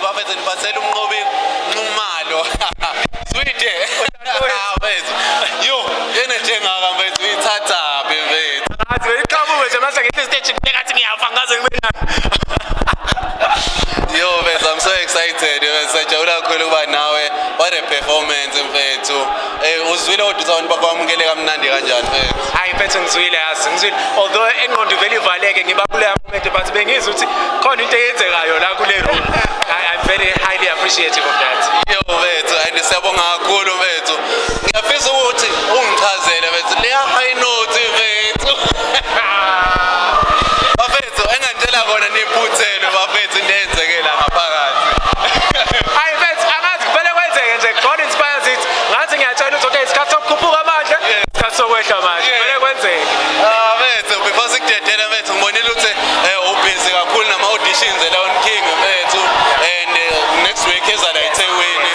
bafethu niphathele umnqobi Nxumalo. Sweet. Bafethu. Yo, yena njengaka mfethu uyithatha befethu. Athi iqhamuke nje mase ngithi stage ngathi ngiyafa ngaze ngibena. Yo, bes, I'm so excited. Sajabula kakhulu kuba nawe. What a performance mfethu. Uzwile kodwa abantu bakwamukele kamnandi kanjani mfethu? Hayi mfethu ngizwile yazi ngizwile. Although engqondo vele ivaleke ngibabule moment but bengizwe ukuthi khona into eyenzekayo la kule room. I'm very highly appreciative of that. Yo mfethu, and siyabonga kakhulu mfethu. Ngiyafisa ukuthi ungichazele mfethu leya high note mfethu. Bafethu engantshela kona niphuthele bafethu indenzekela ngaphakathi. Hayi mfethu angazi kuphele kwenzeke nje God inspires it. Ngathi ngiyatshela ukuthi okay isikhathi sokukhuphuka manje, isikhathi sokwehla manje. Kuphele kwenzeke. Mfethu before sikudedela mfethu ngibonile ukuthi ubusy kakhulu nama auditions eLion King mfethu and next week is at eThekwini.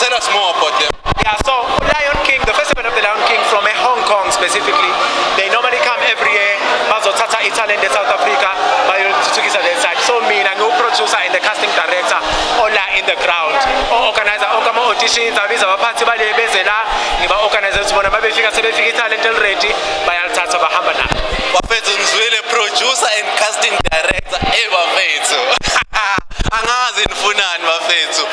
Tell us more about them. Yeah, so Lion King, the festival of the Lion King from Hong Kong specifically, they normally come every year. Bazothatha italent in South Africa, bayothuthukisa their side. So mina ngiu-producer and the casting director ola in the ground. O-organizer okama auditions, abiza abaphathi bale beze la, ngiba-organizer ukuthi bona babefika sebefika italent already, bayalithatha bahamba nalo. Bafethu ngizwile producer and casting director bafethu. Angazi nifunani bafethu.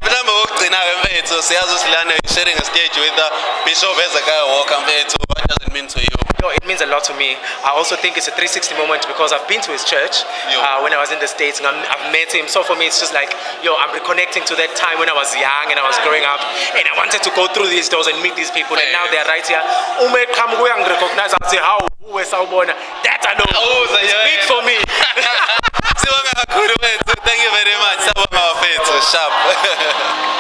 Mhlawumbe kokugcina ke mfethu siyazi usilana sharing a stage with Bishop Hezekiah Walker mfethu. What does it mean to you? Yo, it means a lot to me. I also think it's a 360 moment because I've been to his church when I was in the States and I've met him. So for me, it's just like, yo, I'm reconnecting to that time when I was young and I was growing up and I wanted to go through these doors and meet these people and now they're right here. Ume come go and recognize and say, how that alone is big for me. Thank you very much. Sabonga bafethu sharp.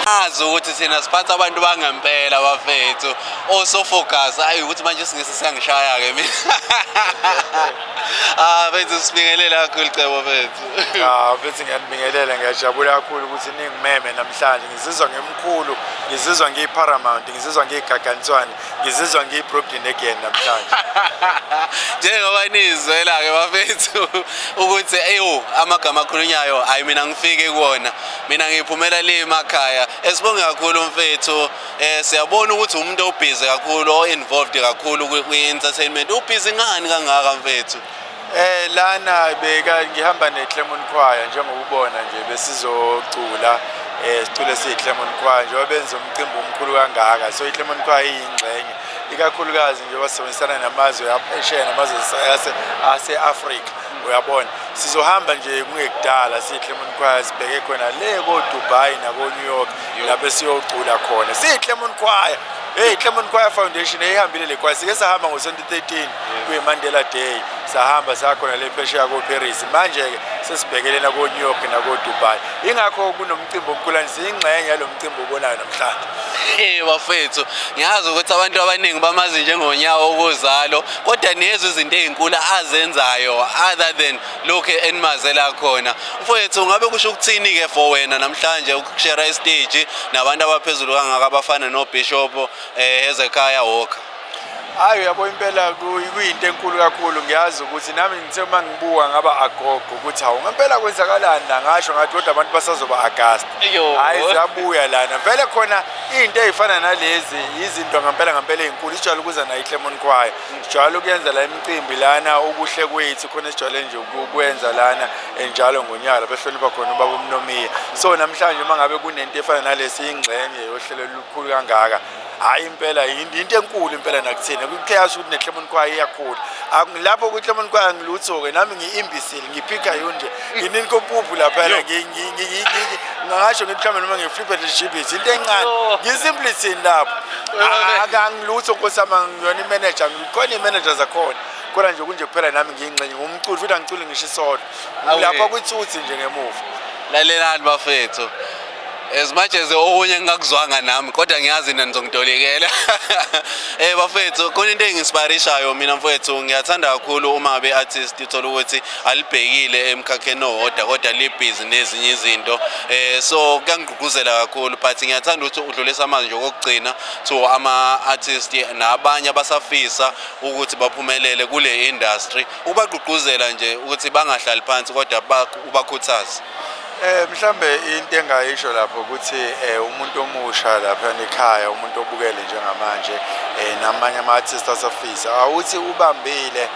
Azi ukuthi sina siphatha abantu bangempela bafethu. Also focus hayi ukuthi manje singese siyangishaya ke mina. Bafethu sibingelela kakhulu cebo bafethu. Bafethu ngiyanibingelela ngiyajabula kakhulu ukuthi ningimeme namhlanje. Ngizizwa ngemkhulu, ngizizwa ngiyiparamount, ngizizwa ngiyigagantswane, ngizizwa ngiyiBrooklyn again namhlanje. Njengoba nizwela ke bafethu ukuthi amagama akhulunyayo hayi mina ngifike kuona mina ngiphumela le emakhaya esibonge kakhulu mfethu siyabona ukuthi umuntu obusy kakhulu o involved kakhulu kwi-entertainment ubusy ngani kangaka mfethu lana beka ngihamba neClermont Choir njengokubona nje besizocula sicule siClermont Choir njengoba benza umcimbi omkhulu kangaka so iClermont Choir iyingxenye ikakhulukazi nje basebenzisana namazwe aphesheya namazwe ase-Africa uyabona sizohamba nje kungekudala siClermont Choir sibheke khona le ko Dubai nako New York lapho siyocula khona siClermont Choir Clermont Choir Foundation ehambile le choir sike sahamba ngo-2013 kwi-Mandela Day sahamba sakhona le phesheya ko Paris manje ke sesibhekelena ko New York nako Dubai ingakho kunomcimbi omkhulu siyingxenye yalo mcimbi obonayo namhlanje. Bafethu ngiyazi ukuthi abantu abaningi bamazi njengonyawo okuzalo kodwa nezo izinto ezinkulu azenzayo other than lokho enimazela khona mfethu ngabe kusho ukuthini ke for wena namhlanje ukushare istage nabantu abaphezulu kangaka abafana noBishop Hezekiah Walker? Hayi yabo impela kuyinto enkulu kakhulu ngiyazi ukuthi nami ngithe uma ngibuka ngaba agogo ukuthi hawu ngempela kwenzakalani la ngasho ngathi kodwa abantu basazoba August hayi siyabuya lana vele khona into ezifana nalezi izinto ngempela ezinkulu sijwayele ukuza na iClermont Choir sijwayele ukuyenza la imicimbi lana ukuhle kwethu khona sijwayele nje ukwenza lana njalo ngonyaka behlonipha khona ubaba uMnomiya so namhlanje mangabe kunento efana nalesi ingxenye yohlelo olukhulu kangaka hayi impela into enkulu impela nakuthina kuchaos ukuthi neClermont Choir iyakhula lapho kuClermont Choir ngilutho ke nami ngiimbisile ngiphika yonke nginini kopuphu lapha ngasho ngithambe noma ngiflip at GBs into encane ngisimplicity lapho akangilutho nkosama ngiyona imanager ngikhona imanagers akhona kodwa nje kunje kuphela nami ngiyingxenye ngumculi futhi angiculi ngisho isodwa lapha kwithuthi nje ngemuva lalelani bafethu as much as okunye ngakuzwanga nami kodwa ngiyazi nizongitolekela bafethu khona into engiinspirishayo mina mfethu ngiyathanda kakhulu uma ngabe artist uthola ukuthi alibhekile emkhakheni owodwa kodwa libhizi nezinye izinto so kuyangigqugquzela kakhulu but ngiyathanda ukuthi udlulisa amanje okugcina to ama artist nabanye abasafisa ukuthi baphumelele kule industry ubagqugquzela nje ukuthi bangahlali phansi kodwa ubakhuthaze. Mhlambe into engayisho lapho ukuthi umuntu omusha lapha ekhaya umuntu obukele njengamanje namanye ama-artists asafisa awuthi ubambile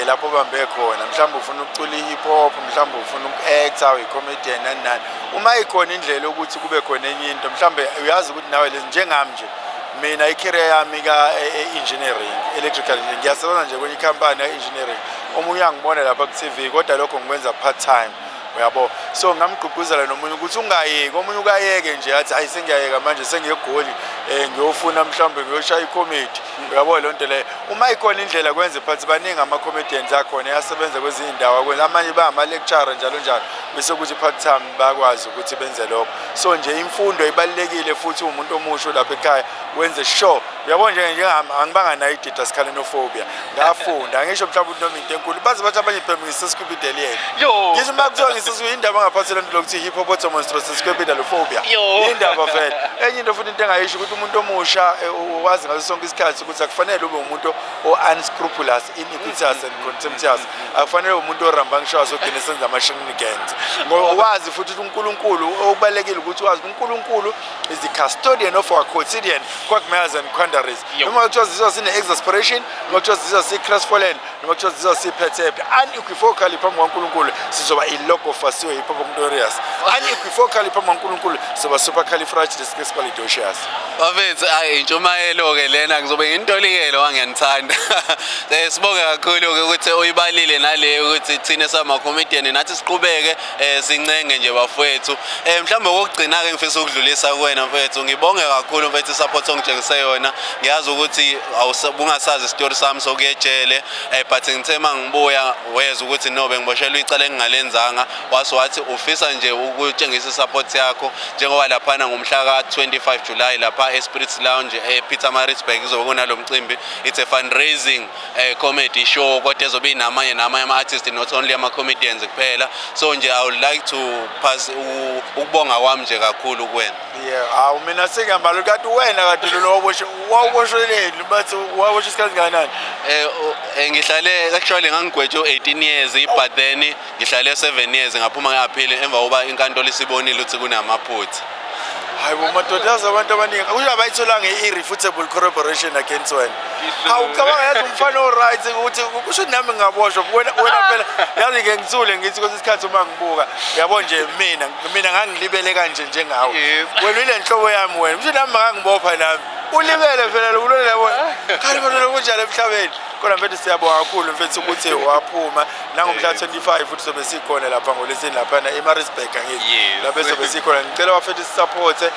lapho ubambe khona mhlawumbe ufuna ukucula i-hip hop mhlawumbe ufuna uku-acta uyi-comedian nani nani uma ikhona indlela ukuthi kube khona enye into mhlawumbe uyazi ukuthi nawe lezi njengami nje mina i-career yami ka-engineering electrical engineering ngiyasebenza nje kwenye ikhampani ya-engineering omunye angibone lapha ku-TV kodwa lokho ngikwenza part time uyabo so ngamgqugquzela nomunye ukuthi ungayeki omunye ukayeke nje athi hayi sengiyayeka manje sengiyegoli ngiyofuna mhlawumbe ngiyoshaya i-comedy uyabo le nto le uma ikhona indlela kwenze phathi baningi ama-comedians akhona yasebenza kwezinye indawo kwenza amanye bangama-lecturer njalo njalo bese ukuthi part time bakwazi ukuthi benze lokho so nje imfundo ibalulekile futhi umuntu omusha lapha ekhaya wenze sure uyabo njengami angibanga nayo i-dataskhalenophobia ngafunda ngisho mhlawumbe noma into enkulu baze bathi abanye phela ngisesquipedalian ngisho uma kuthiwa ngisesuyindaba ngaphathela into lokuthi hippopotamonstrosquipedalophobia indaba vele enye into futhi into engayisho ukuthi umuntu omusha wazi ngaso sonke isikhathi ukuthi akufanele ube umuntu o-unscrupulous iniquitous and contemptuous akufanele umuntu orambangishwayo ogcine senza ama-shenanigans wazi futhi ukuthi uNkulunkulu okubalekile ukuthi wazi uNkulunkulu is the custodian of our quotidian quagmires and quandaries noma kuthiwa zizwa sine-exasperation noma kuthiwa zizwa si-crestfallen noma kuthiwa zizwa si-perturbed unequivocally phambi kwaNkulunkulu sizoba i-logofasiwe hypochondrious unequivocally phambi kwaNkulunkulu sizoba supercalifragilisticexpialidocious bafethu hayi intshumayelo-ke lena ngizobe ngintolikele wangiyanithanda sibonge kakhulu-ke ukuthi uyibalile nale ukuthi thina sama-comedian nathi siqhubeke sincenge nje bafowethu mhlawumbe okugcina-ke ngifisa ukudlulisa kuwena mfethu ngibonge kakhulu mfethu i-support ongitshengise yona ngiyazi ukuthi bungasazi isitori sami sokuya ejele but ngithe uma ngibuya weza ukuthi no bengiboshelwe icala engingalenzanga wathi ufisa nje ukutshengisa i-support yakho njengoba laphana ngomhla ka-25 July lapha e-Spirits Lounge ePietermaritzburg kuzobe kunalo mcimbi it's a fundraising comedy show kodwa ezobe inamanye ama-artists not only ama-comedians kuphela so nje I would like to pass ukubonga kwami nje kakhulu kuwena hawu mina sengiyambalo kanti wena kade lo wawuboshweleni bathi waboshwa isikhathi kangakanani ngihlale actually ngangigwetshe 18 years but then ngihlale 7 years ngaphuma ngaphili emva kokuba inkantolo isibonile ukuthi kunamaphutha hayi bomadoda abantu abaningi kusho abayitholanga i-irrefutable corroboration against wena awucabanga yazi umfana o-right ukuthi kusho nami ngaboshwa wena phela yazi-ke ngithule ngithi kwesinye isikhathi uma ngibuka yabo nje mina ngangilibele kanje njengawe wena ile nhlobo yami wena kusho nami ngangibopha nami ulibele phela ulole yabona kanti bona kunjalo emhlabeni kodwa mfethu siyabonga kakhulu mfethu ukuthi waphuma nangomhla 25 futhi sobe sikhona lapha ngolesini laphana eMaritzburg angithi lapha sobe sikhona ngicela bafethu sisupporte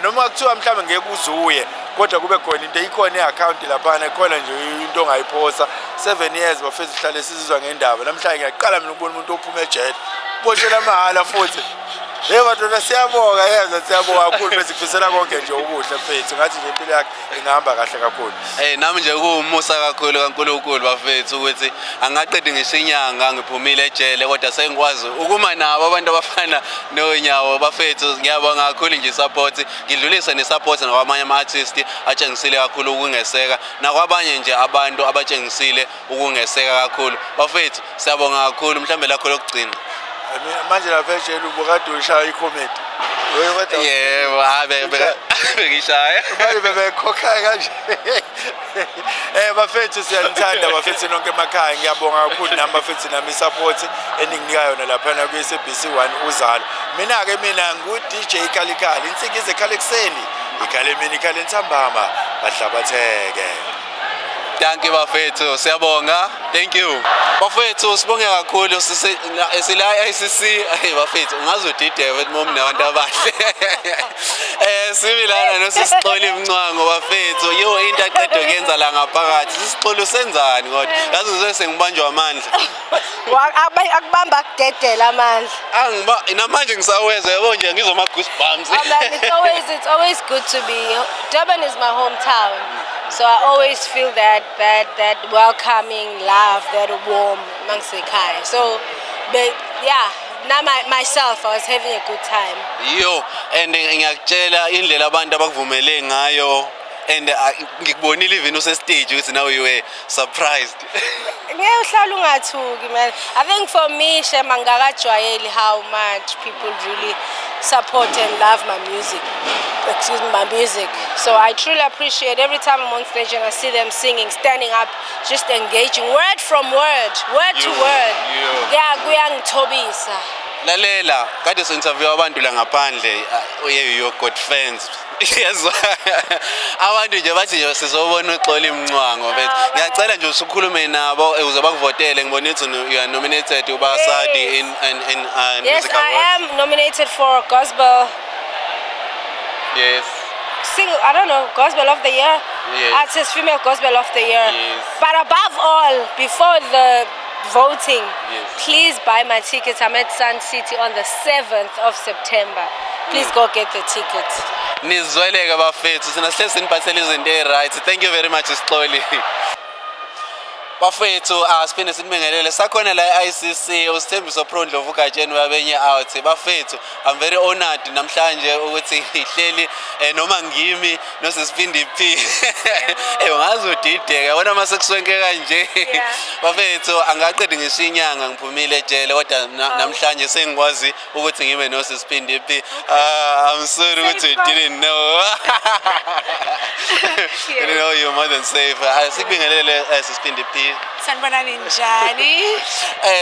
noma kuthiwa mhlawumbe ngeke uzuye kodwa kube khona into ikhona i-account laphana ikhona nje into ongayiphosa 7 years bafethu sihlale sizizwa ngendaba namhlanje ngiyaqala mina ukubona umuntu ophuma ejele boshela mahala futhi madoda siyabonga yeza siyabonga kakhulu bese kufisela konke nje okuhle mfethu ngathi nje impilo yakhe ingahamba kahle kakhulu nami nje kuwumusa kakhulu kaNkulunkulu bafethu ukuthi angaqedi ngisho inyanga ngiphumile ejele kodwa sengikwazi ukuma nabo abantu abafana noNyawo bafethu ngiyabonga kakhulu nje support ngidlulisa ne-support nakwamanye ama-artists atshengisile kakhulu ukungeseka nakwabanye nje abantu abatshengisile ukungeseka kakhulu bafethu siyabonga kakhulu mhlambe lakho lokugcina manje lapha ejele ubukade ushaya i-comedy yebo bengishaya bebekhokha kanje bafethu siyanithanda bafethu nonke emakhaya ngiyabonga kakhulu nami bafethu nami i-support eninginika yona laphana ku-SABC1 uzalo mina-ke ngu-DJ Khalikali insikize ekhale ekuseni ikhale emini ikhale ntambama bahlabatheke Thank you bafethu siyabonga thank you bafethu sibonge kakhulu sila ICC bafethu ungaze udideke mom nabantu abahle sibilana nosixoli Mncwango bafethu into aqedwe kuyenza la ngaphakathi sisixolo senzani kodwa yazi ngizobe sengibanjwa amandla akubamba kudedela amandla namanje ngisaweza yabo nje ngizoma goosebumps it's always good to be Durban is my hometown. So I always feel that welcoming love, that warm Mangsekai. So, but yeah, now myself, I was having a good time. And ngiyakutshela indlela abantu abakuvumele ngayo and ngikubonile even use stage ukuthi now you were surprised. ngeke uhlala ungathuki man. I think for me Shem angakajwayeli how much people really support and love my music. Excuse me, my music. So I truly appreciate every time I'm on stage and I see them singing, standing up, just engaging, word from word, word to word. Yeah, kuyangithobisa. Lalela, kade sinterview abantu la ngaphandle, you got fans. Yes. Abantu nje bathi nje sizobona uXoli Mncwango bethu. Ngiyacela nje usukhulume nabo ukuze bakuvotele ngibona ukuthi you are nominated uba Sadi in Yes, music I awards. am nominated for Gospel Yes. I don't know, Gospel of the Year. Yes. Artist Female Gospel of the Year. Yes. But above all, before the voting, Yes. please buy my tickets. I'm at Sun City on the 7th of September. Please go get the tickets. Nizweleke bafethu sina sihle siniphathele izinto right. Thank you very much Sixoli. Bafethu siphinde sinibingelele sakhona la ICC uSithembiso Prondlovu ugatsheni wabenye out. Bafethu I'm very honored namhlanje ukuthi ihleli noma ngimi nosisipindi P. Ungazi udideka yabona mase kuswenke kanje. Bafethu angaqedi ngisho inyanga ngiphumile ejele kodwa namhlanje sengikwazi ukuthi ngibe nosisipindi P. I'm sorry ukuthi you didn't know. You know you're more than safe. Sikubingelele sisipindi P. Sanibonani njani?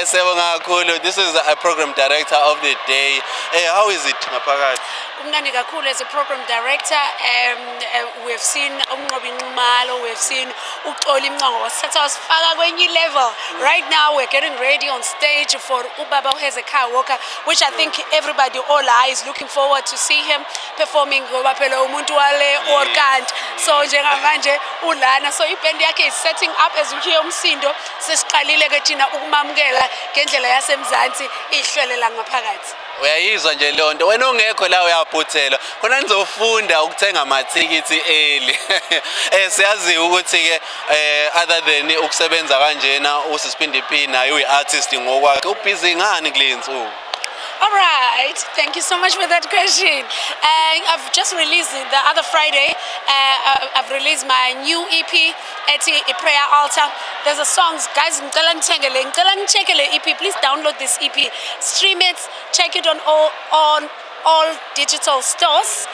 Siyabonga kakhulu. This is a program director of the day. How is it ngaphakathi? Kumnandi kakhulu as a program director. We've seen uMnqobi Nxumalo, we've seen uXoli Mncwango wasithatha wasifaka kwenye level. Right now we're getting ready on stage for uBaba uHezekiah Walker, which I think everybody, all eyes looking forward to see him performing ngoba phela umuntu wale orkant. So njengamanje ulana, so iband yakhe is setting up as you hear umsindo. Sesiqalile ke thina ukumamukela ngendlela yasemzansi ihlwelela ngaphakathi. Uyayizwa nje lonto wena ungekho la uyaphuthela khona nizofunda ukuthenga amathikithi early. Siyazi ukuthi ke other than ukusebenza kanjena uSisipindi P naye uyiartist ngokwakhe ubusy ngani kulensuku? All right, thank you so much for that question. I've just released the other Friday. I've released my new EP, A Prayer Altar. There's a song, guys. Ngicela nicheck le EP. Please download this EP, stream it, check it on all digital stores.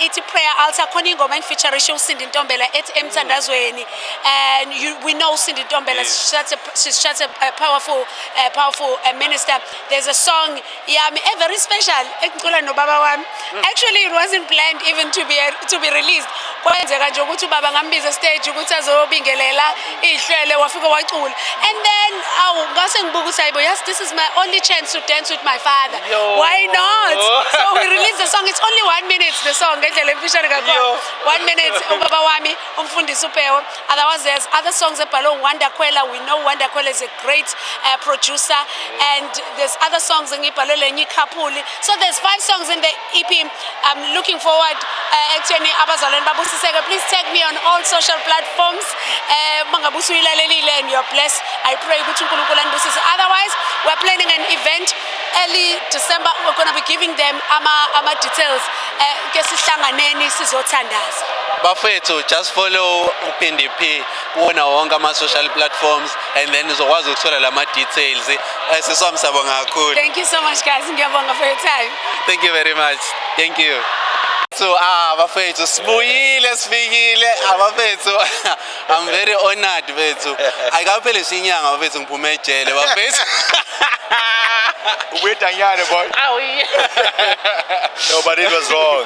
It's a Prayer Altar. Khona ingoma featuring Cindy Ntombela at Emthandazweni, and we know Cindy Ntombela. She's such a powerful minister. There's a song, very special. Actually, it wasn't planned even to be released. Kwenzeka nje ukuthi ubaba ngambiza stage ukuthi azobingelela ihlele wafika wacula, and then ngase ngibuka uSayibo, yes, this is my only chance to dance with my father. Why not? So we released the song. It's only 1 minute. The song, 1 minute. Ubaba wami, umfundisi uPewo. Otherwise, there's other songs that Balo Wanda Kwela. We know Wanda Kwela is a great producer, and there's other songs in Ipalole Nyikapuli. So there's 5 songs in the EP. I'm looking forward. Actually, Abazalen Babusisega, please tag me on all social platforms. Mangabusu ilalelile, and you're blessed. I pray Gutunkulukulan Busis. Otherwise, we're planning an event early December. We're going to be giving them ama details. Kesihlanganeni sizothandaza. Bafethu, just follow uPindi P kuona wonke ama social platforms and then uzokwazi ukuthola lama details. Sisomsabonga kakhulu. Thank you so much, guys. Ngiyabonga for your time. Thank you very much. Thank you. So bafethu sibuyile sifikile bafethu. I'm very honored bafethu. Ayikaphele isinyanga bafethu ngiphume ejele bafethu. Wait a year, boy. No, but it was wrong.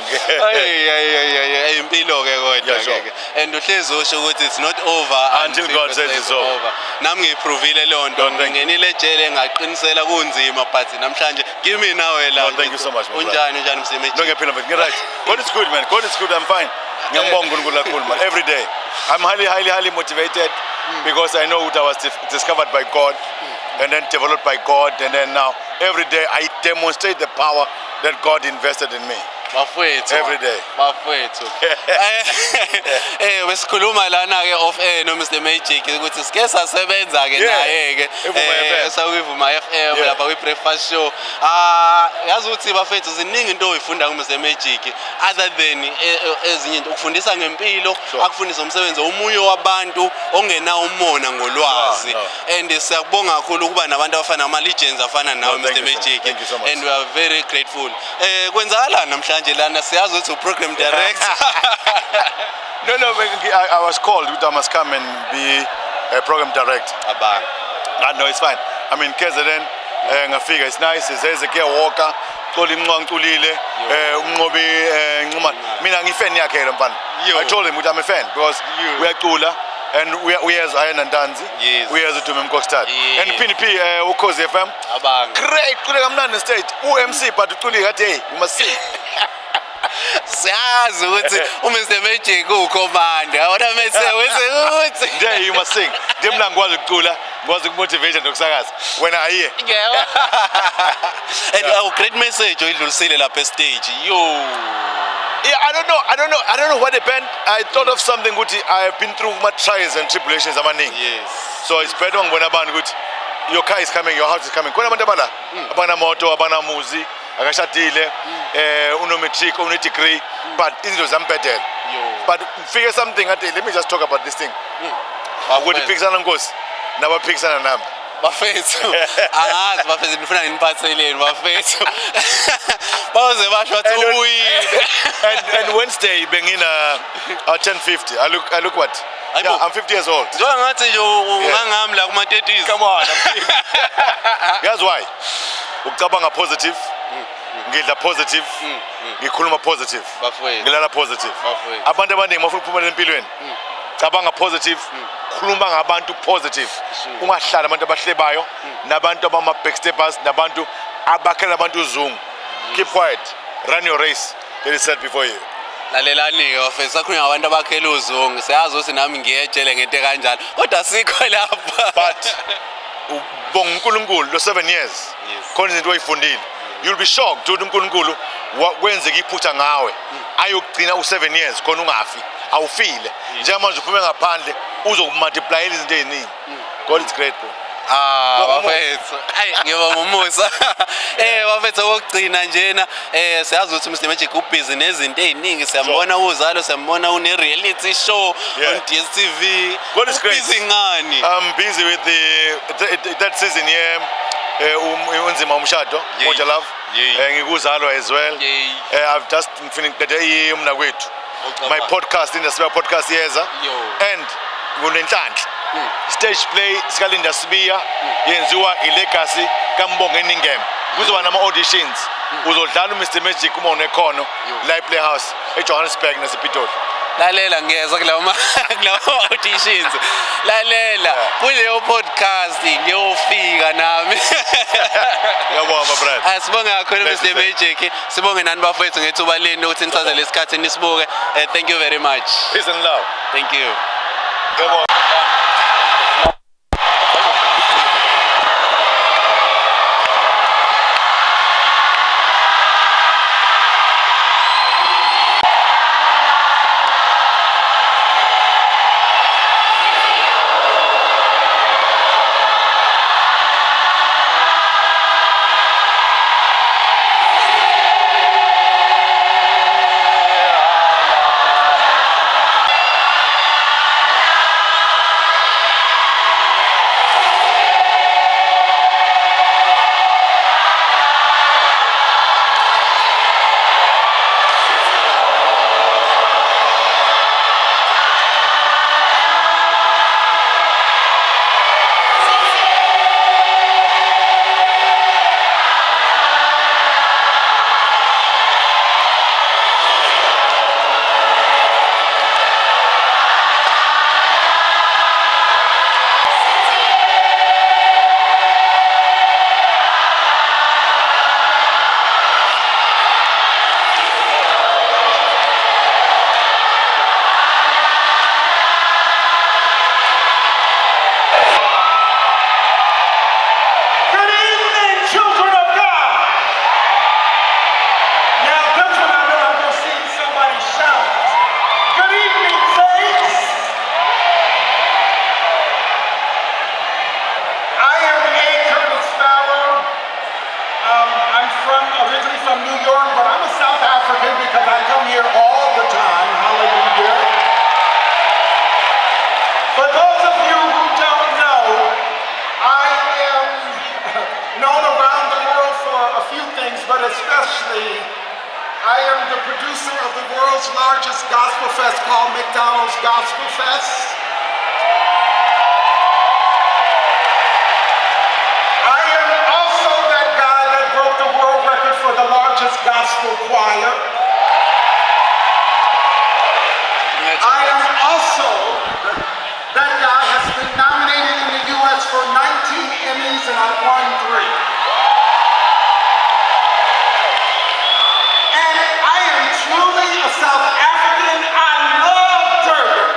And it's not over until God says it's over. Nami ngiprovile lonto ngingenile ejele ngaqinisela kunzima but namhlanje give me now la. Thank you so much. Unjani msebenzi? Don't get paid, get right. God is good, man. God is good. I'm fine. Every day. I'm highly motivated because I know what I was discovered by God and then developed by God, and then now every day I demonstrate the power that God invested in me. Bafowethu. Every day. Bafowethu. Besikhuluma lana ke off air no Mr Magic ukuthi sike sasebenza ke naye ke. Sakuvuma FM lapha kwi breakfast show. Yazi ukuthi bafowethu ziningi into oyifunda ku Mr Magic other than ezinye into ukufundisa ngempilo, akufundisa umsebenzi omunye wabantu ongena umona ngolwazi. And siyabonga kakhulu kuba nabantu abafana ama legends afana nawe Mr Magic. And we are very grateful. Kwenzakala namhlanje lana siyazi ukuthi program director. No, I was called. I must come and be a program director. Abang. No, it's fine. I mean, KZN, ngafika, it's nice. There's a Care Walker. Toli Mngculile, Ngobi, Nguma. Mina ngifan yakhe lo mfana. I told him I'm a fan because we are cooler and we as Iron and Danzi. We as Utume Mkokstad. And PNP Ukhozi FM. Abang. Great, kule kamnandi stage. MC but utuli ngathi hey, you must sing. Siyazi ukuthi uMr Magic ukhomanda. What I meant say ukuthi there you must sing. Ndimna ngikwazi ukucula, ngikwazi ukumotivate nokusakaza. When I hear. And our great message oyidlulisile lapha stage. Yo. Yeah, I don't know what happened. I thought of something ukuthi I have been through much trials and tribulations amaningi. Yes. So it's better ngibona abantu ukuthi your car is coming, your house is coming. Khona abantu abala abana moto, abana muzi, akashadile, unometric, une degree, but izinto zambedela. But figure something at let me just talk about this thing. Ukuthi phikisana nkosi, nabaphikisana nami. Bafethu angazi bafethu nifuna nginiphatheleni bafethu baze basho wathi ubuyile and Wednesday bengina 10:50 I look what yeah, I'm 50 years old njengoba ngathi nje ungangami la kuma 30s come on yazi why ucabanga positive ngidla positive ngikhuluma positive bafethu ngilala positive abantu abaningi bafuna ukuphumelela empilweni cabanga positive khuluma ngabantu positive ungahlala abantu abahlebayo nabantu abama backstabbers nabantu abakhela abantu uzungu keep quiet run your race that is set before you lalelani ke bafethu sakhulunywa abantu abakhela uzungu siyazi ukuthi nami ngiyejele ngento kanjalo kodwa sikho lapha but ubonga uNkulunkulu lo 7 years khona izinto oyifundile you'll be shocked ukuthi uNkulunkulu kwenzeka iphutha ngawe ayokugcina u7 years khona ungafi awufile njengamanje uphume ngaphandle uzokumultiply izinto eziningi God is grateful bafethu hayi ngiyabonga umusa bafethu okugcina njena siyazi ukuthi Mr Magic ubusy nezinto eziningi siyambona uzalo siyambona une reality show on DStv God is great busy ngani I'm busy with the that season here unzima umshado Moja Love ngikuzalo as well I've just finished umna kwethu my podcast in the podcast yeza and ngunenhlanhla stage play sikalinda Sibiya yenziwa ilegacy kaMbonge Ningem kuzoba nama auditions uzodlala uMr Magic uma unekhono la ePlayhouse eJohannesburg nasePitoli lalela ngiyeza kulawa auditions lalela kuleyo podcast ngiyofika nami yabona my brother asibonge kakhulu Mr Magic sibonge nani bafethu ngethuba leni ukuthi nithathe lesikhathi nisibuke thank you very much peace and love thank you yabona I am the producer of the world's largest gospel fest called McDonald's Gospel Fest. I am also that guy that broke the world record for the largest gospel choir. I am also that guy has been nominated in the U.S. for 19 Emmys and I've won 3. And I am truly a South African. I love Durban.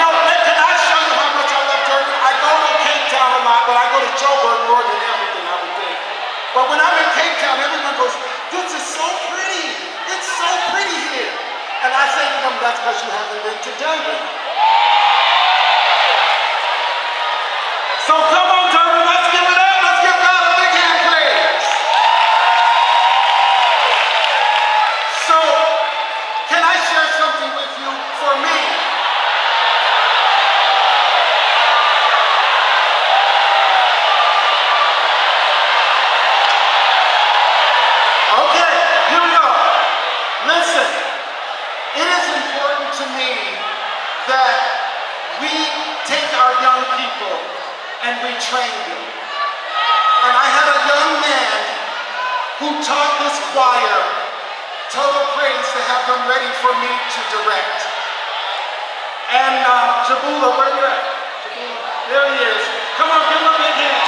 Now, can I show you how much I love Durban? I go to Cape Town a lot, but I go to Joburg more than everything, I would think. But when I'm in Cape Town, everyone goes, this is so pretty. It's so pretty here. And I say to them, that's because you haven't been to Durban. So come on, Durban, let's give it up. Let's give God a big hand, please. So, can I share something with you? For me, okay, here we go. Listen, it is important to me that we take our young people and we train them. And I had a young man who taught this choir Total Praise to have them ready for me to direct. And Jabula, where you at? Jabula, there he is. Come on, give him a big hand.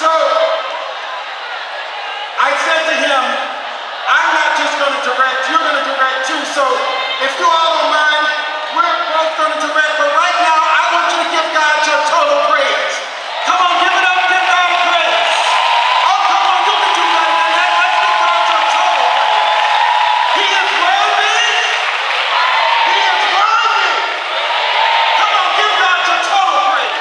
So, I said to him, I'm not just going to direct, you're going to direct too. So, if you all don't mind, we're both going to direct. But right now, I want you to give God your total praise. Come on, give it up, give God a praise. Oh, come on, you can do better than that. Let's give God your total praise. He is worthy. He is worthy. Come on, give God your total praise.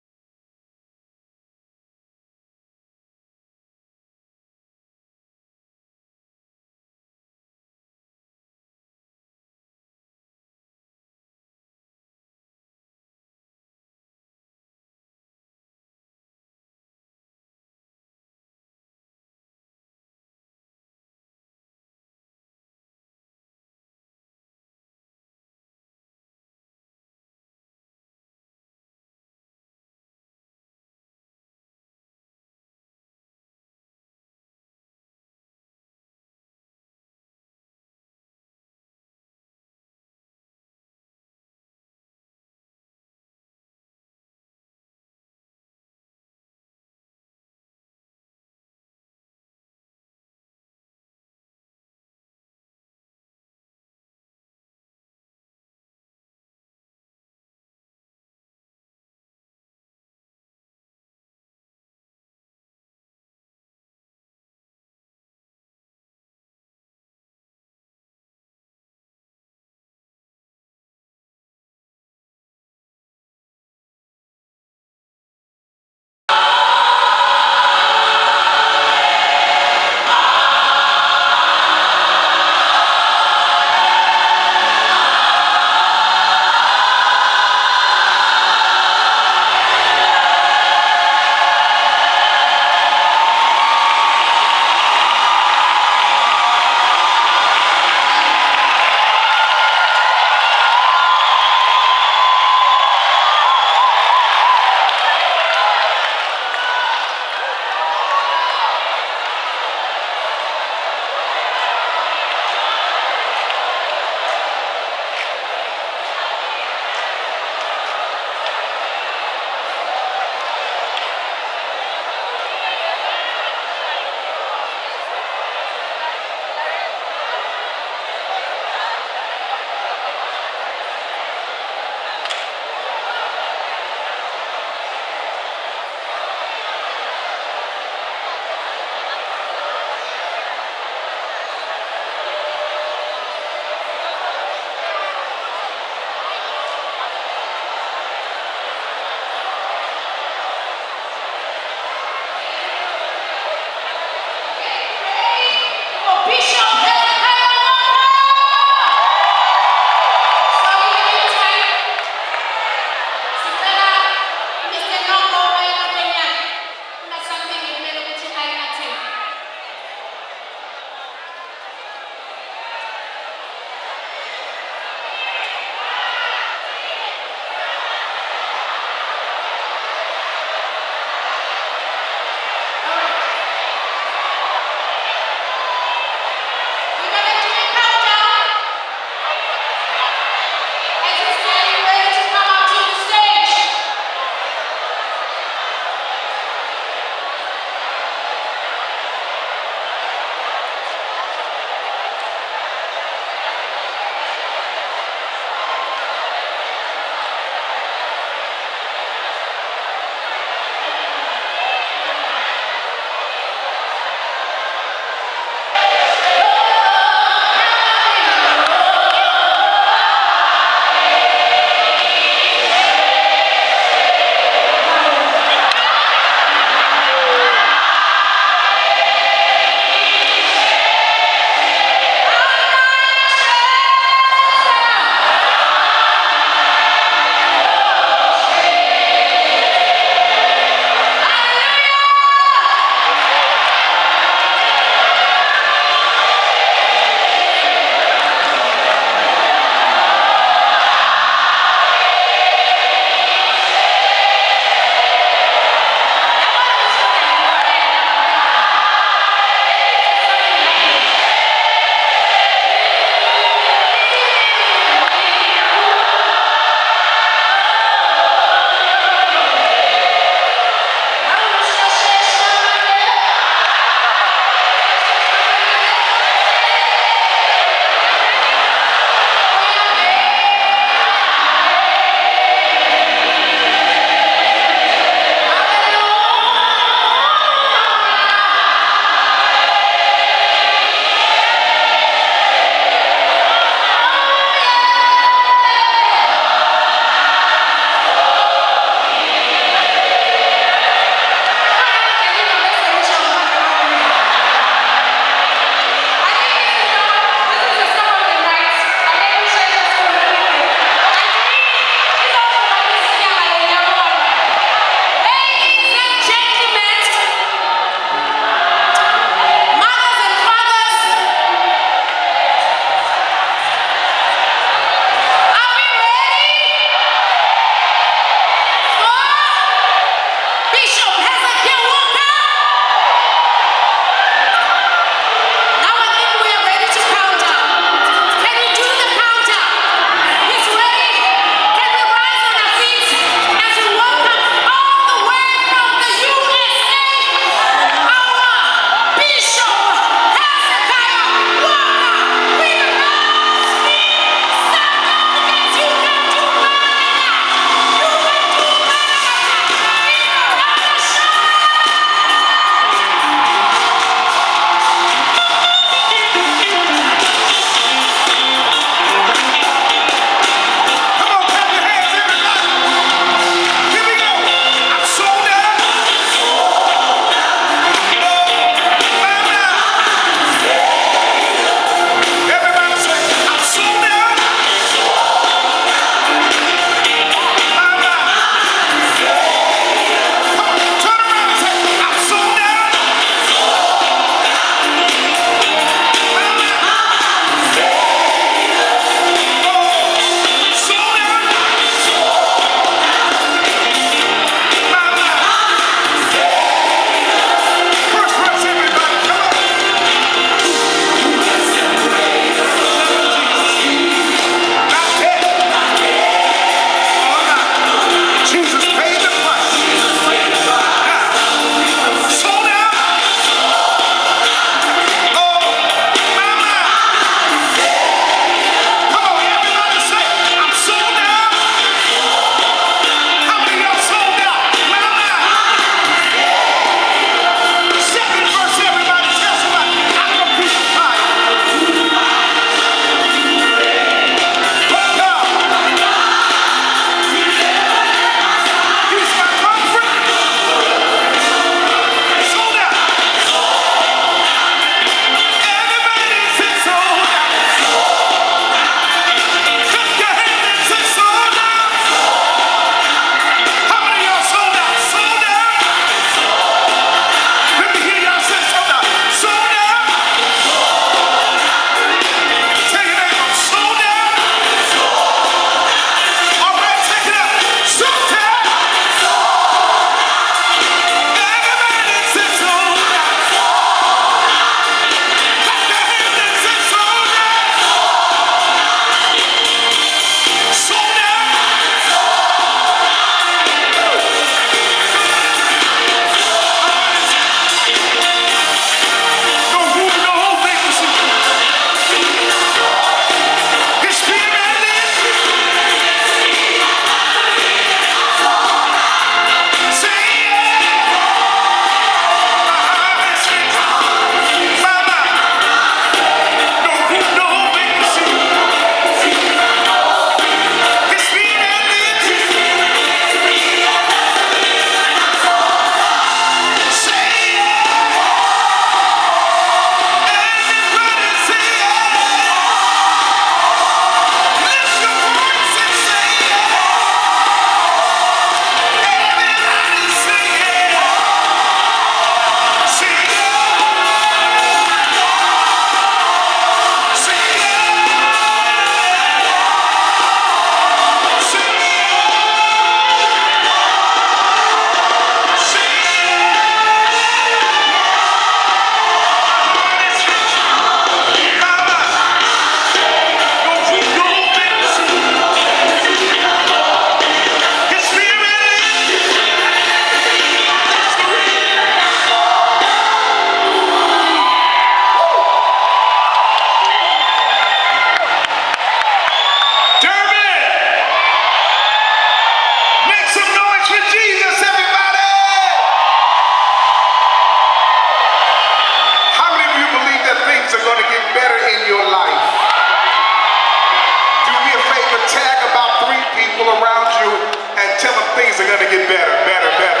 things are going to get better, better, better.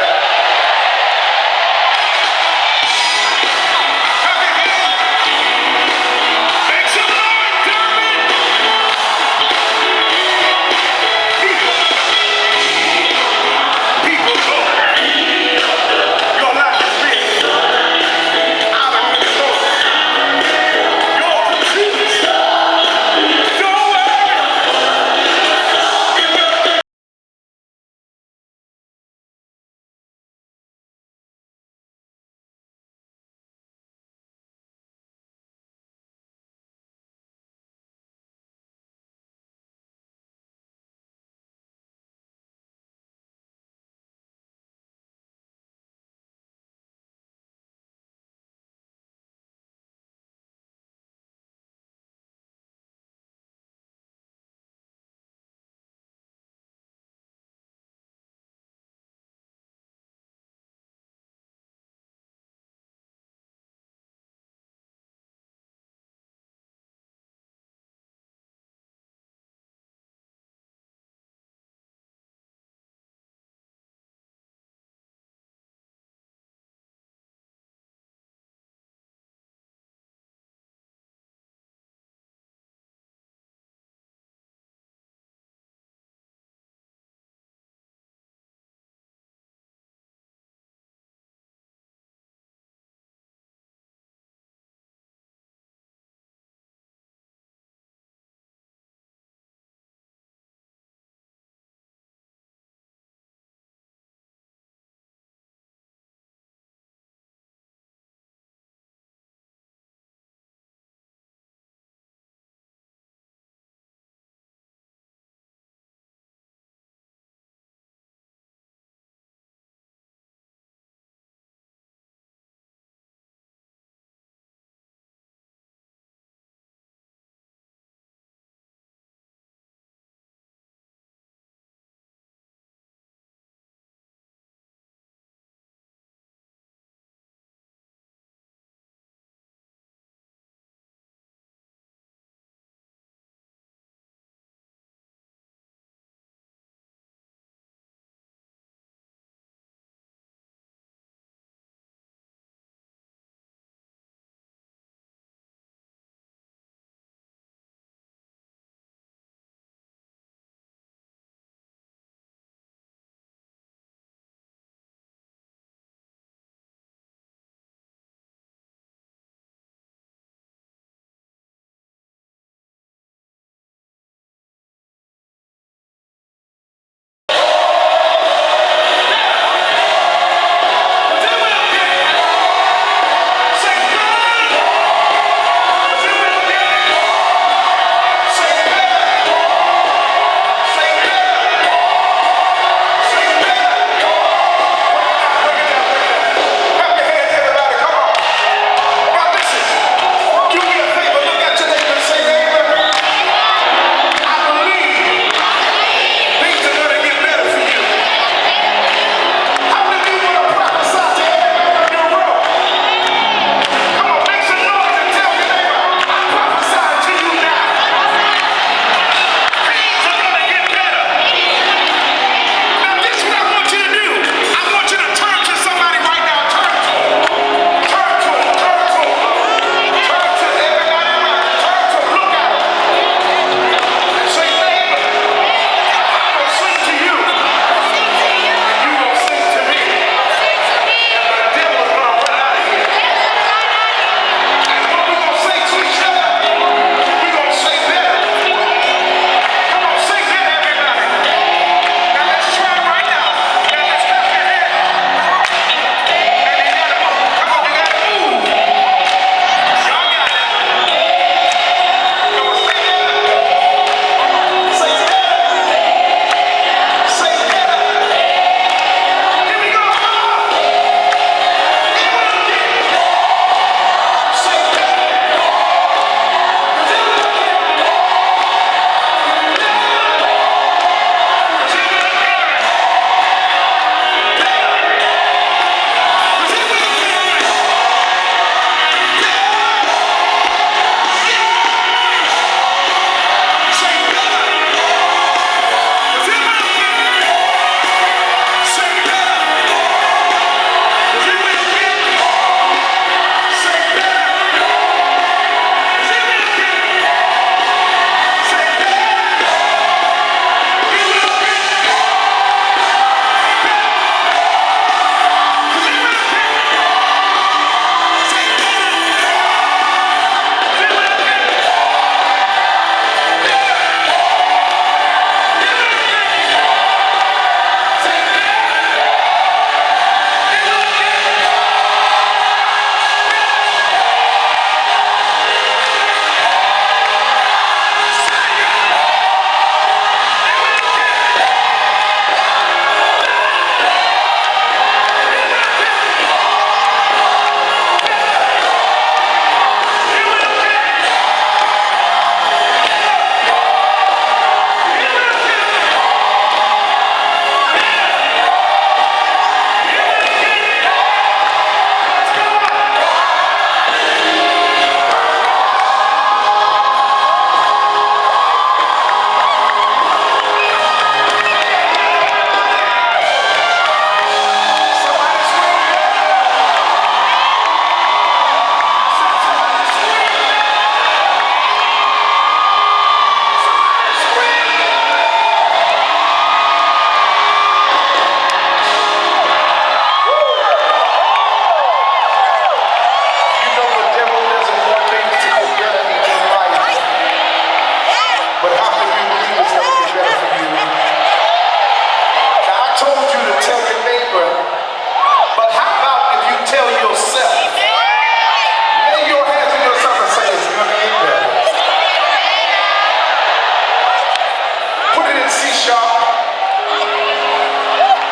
this, y'all.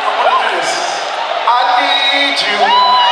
I want to do this. I need you.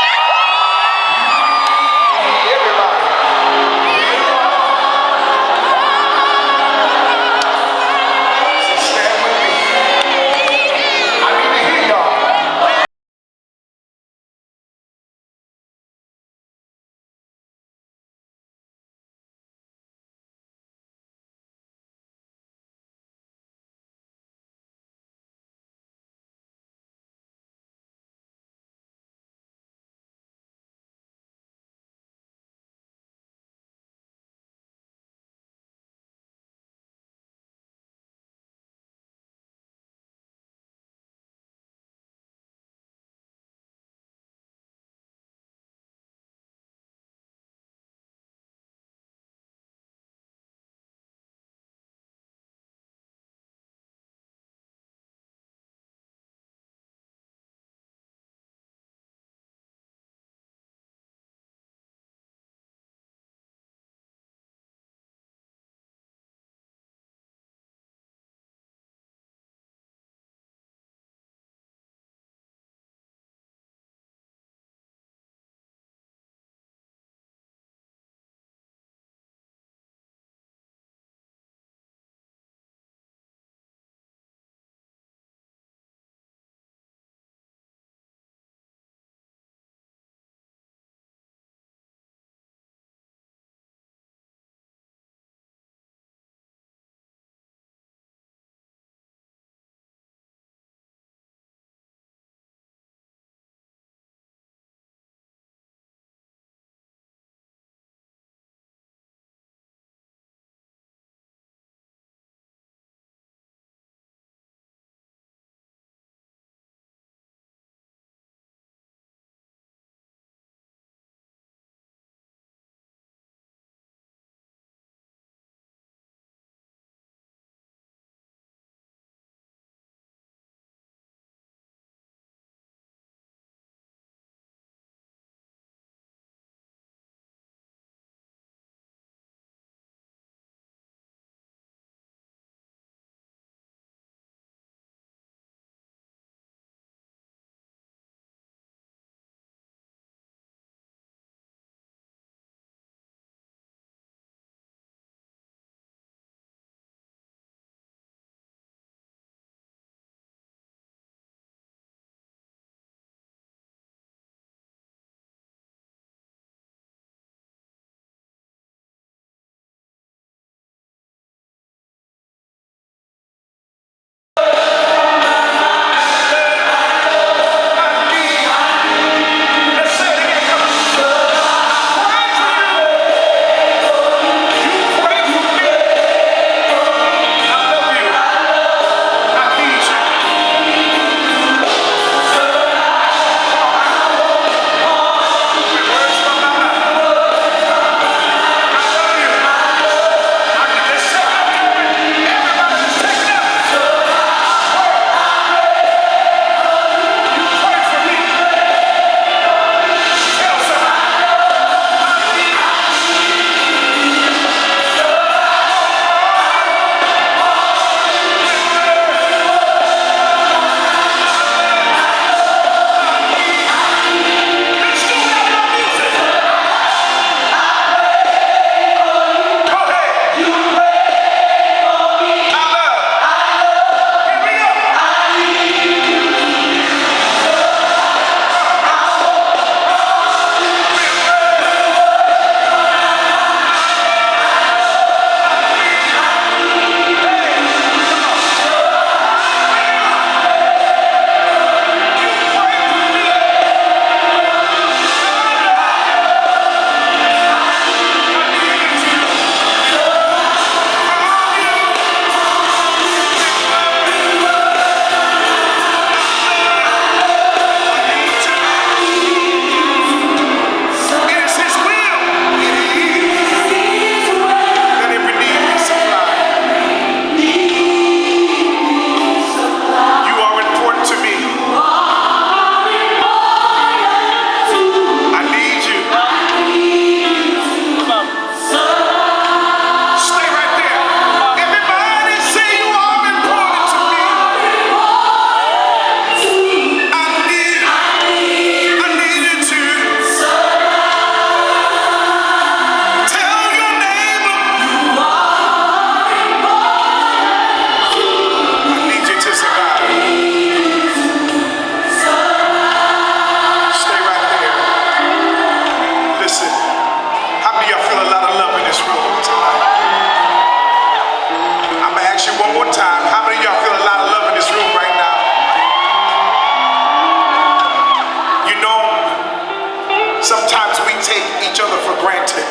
granted.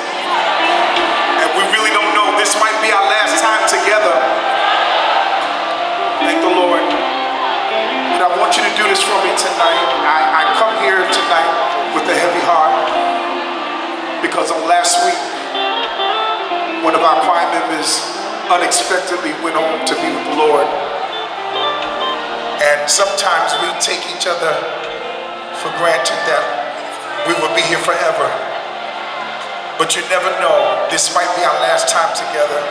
And we really don't know. This might be our last time together. Thank the Lord. And I want you to do this for me tonight. I come here tonight with a heavy heart because on last week, one of our choir members unexpectedly went home to be with the Lord. And sometimes we take each other for granted that we will be here forever. But you never know, this might be our last time together.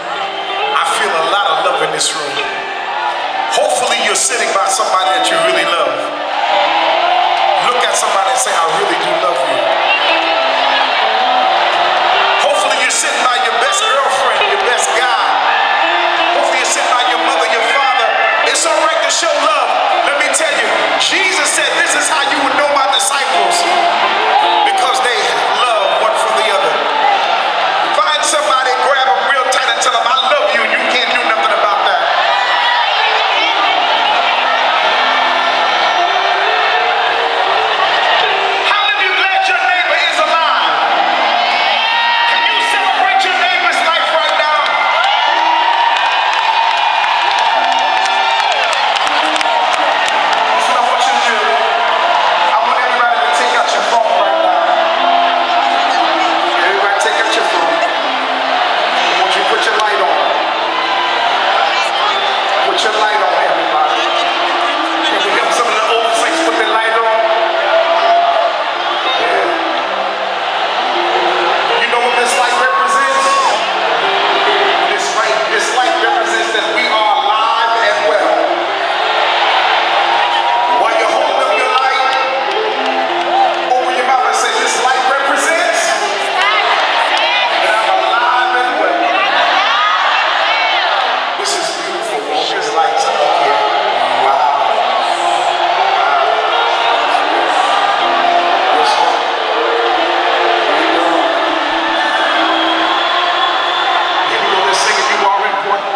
I feel a lot of love in this room. Hopefully you're sitting by somebody that you really love. Look at somebody and say, I really do love you. Hopefully you're sitting by your best girlfriend, your best guy. Hopefully you're sitting by your mother, your father. It's all right to show love. Let me tell you, Jesus said this is how you would know my disciples, because they love one for the other. Find somebody, grab them real tight and tell them, I love you, and you can't do nothing about that. How many of you glad your neighbor is alive? Can you celebrate your neighbor's life right now? That's what I want you to do. I want everybody to take out your phone right now. Everybody take out your phone. I want you to put your light on. Put your light on, everybody. Can we help some of the old saints put their light on? Yeah. You know what this light represents? This light represents that we are alive and well. While you're holding up your light, open your mouth and say, this light represents that I'm alive and well. This is beautiful. There's lights up here. Wow. Yes, Lord. Here we go. Let's sing it. You are important.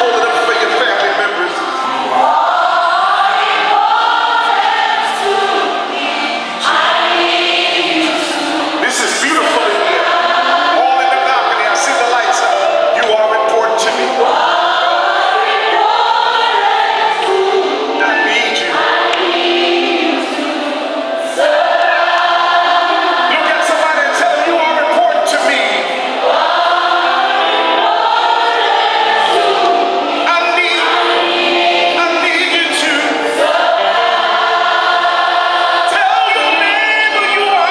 Hold it up for your family members. This is beautiful in here. All in the balcony. I see the lights up. You are important to me. I need you. Look at somebody and tell them you are important to me. I need you to tell your neighbor you are.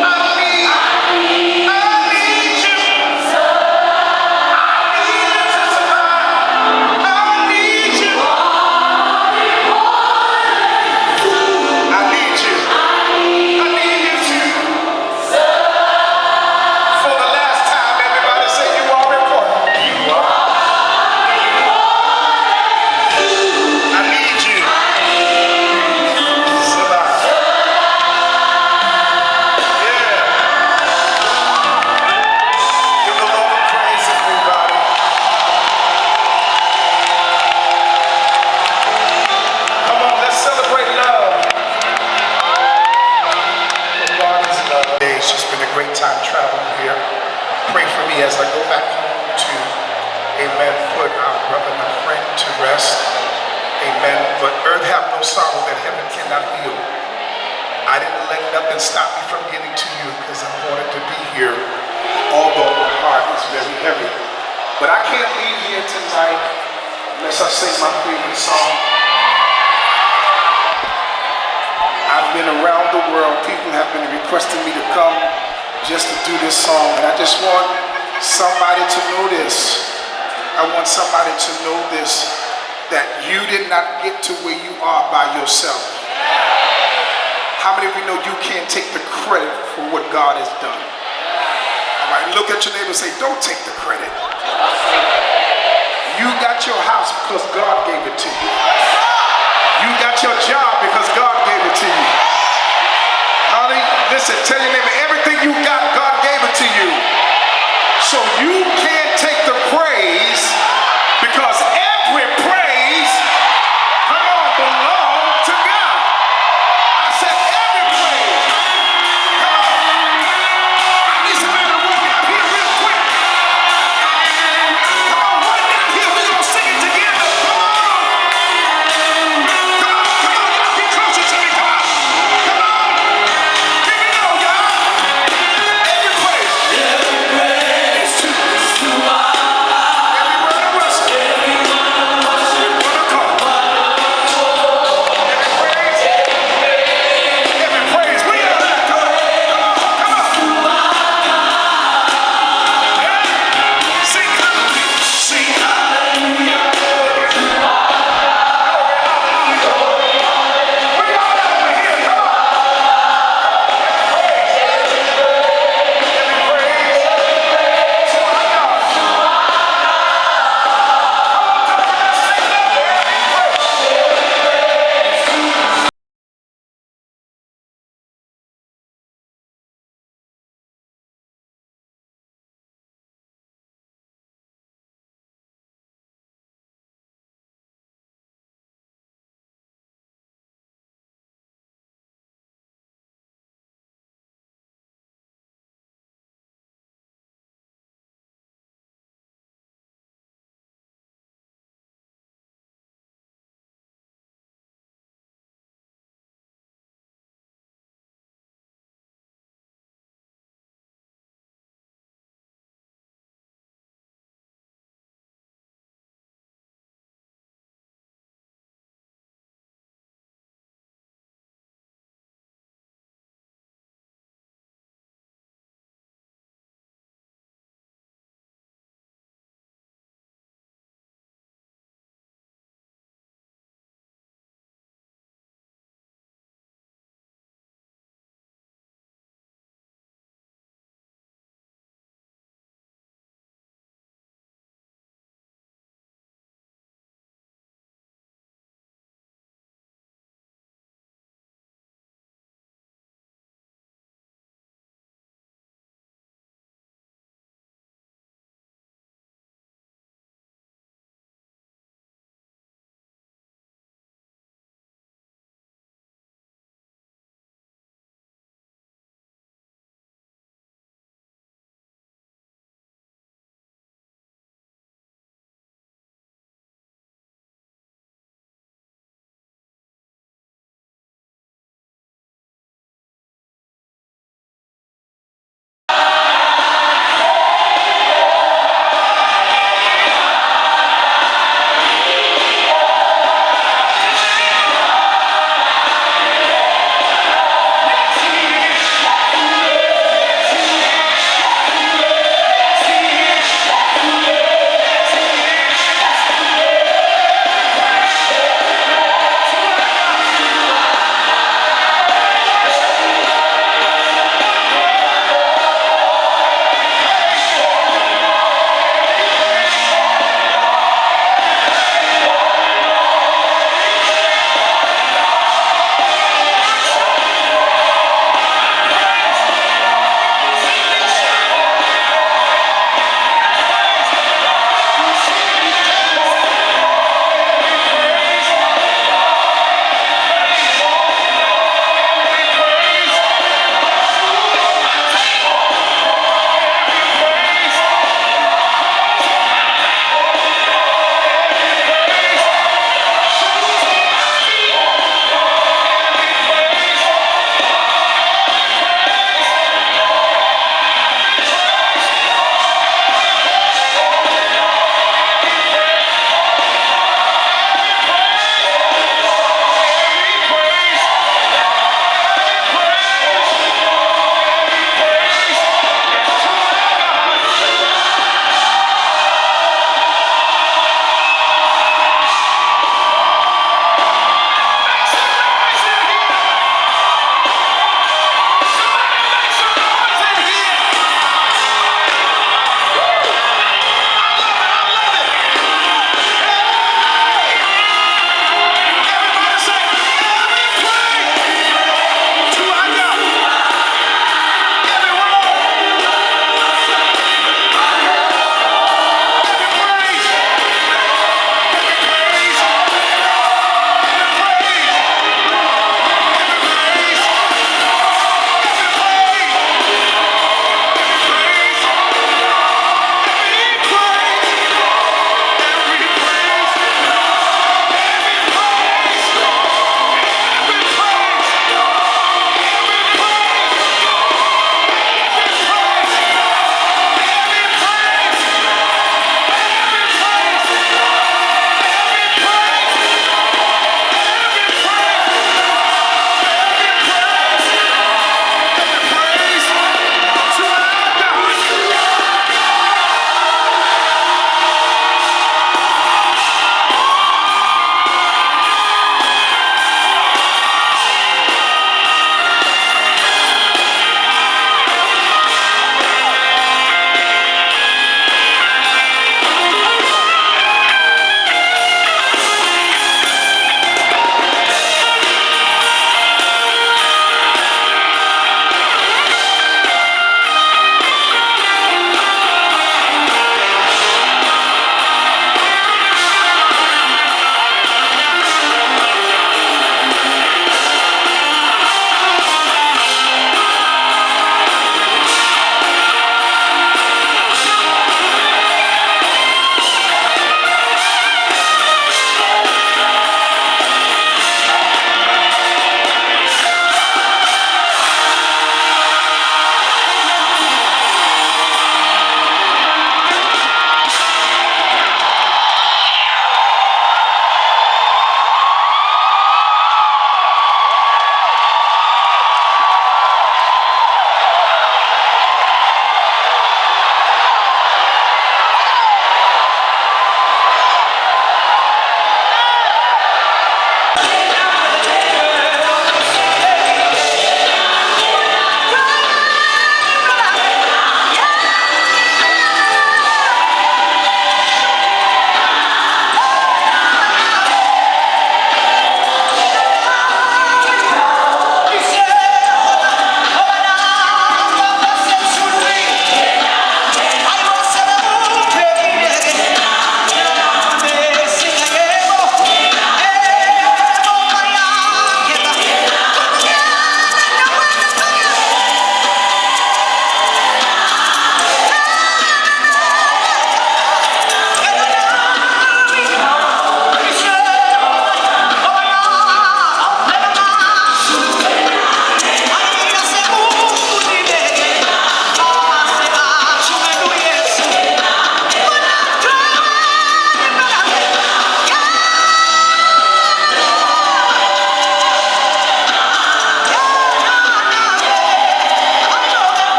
I need you. I need you to survive. I need you. I need you. I need you to. For the last time, everybody say you are important. I need you. Survive. Yeah. Give the Lord praise, everybody. Come on, let's celebrate love. For God is love. It's just been a great time traveling here. Pray for me as I go back home to, amen, put our brother and our friend to rest. Amen. But earth have no sorrow that heaven cannot heal. I didn't let nothing stop me from getting to you because I wanted to be here, although my heart is very heavy. But I can't leave here tonight unless I sing my favorite song. I've been around the world. People have been requesting me to come just to do this song. And I just want somebody to know this. I want somebody to know this, that you did not get to where you are by yourself. How many of you know you can't take the credit for what God has done? All right, look at your neighbor and say, don't take the credit. You got your house because God gave it to you. You got your job because God gave it to you. Honey, listen, tell your neighbor, everything you got, God gave it to you. So you can't take the praise because every praise, come on, belong to God. I said every praise. Come on. I need somebody to work out here real quick. Come on, work out here. We're going to sing it together. Come on. Come on, come on. Y'all get closer to me. Come on. Come on. Here we go, y'all. Every praise. Every praise to God. Every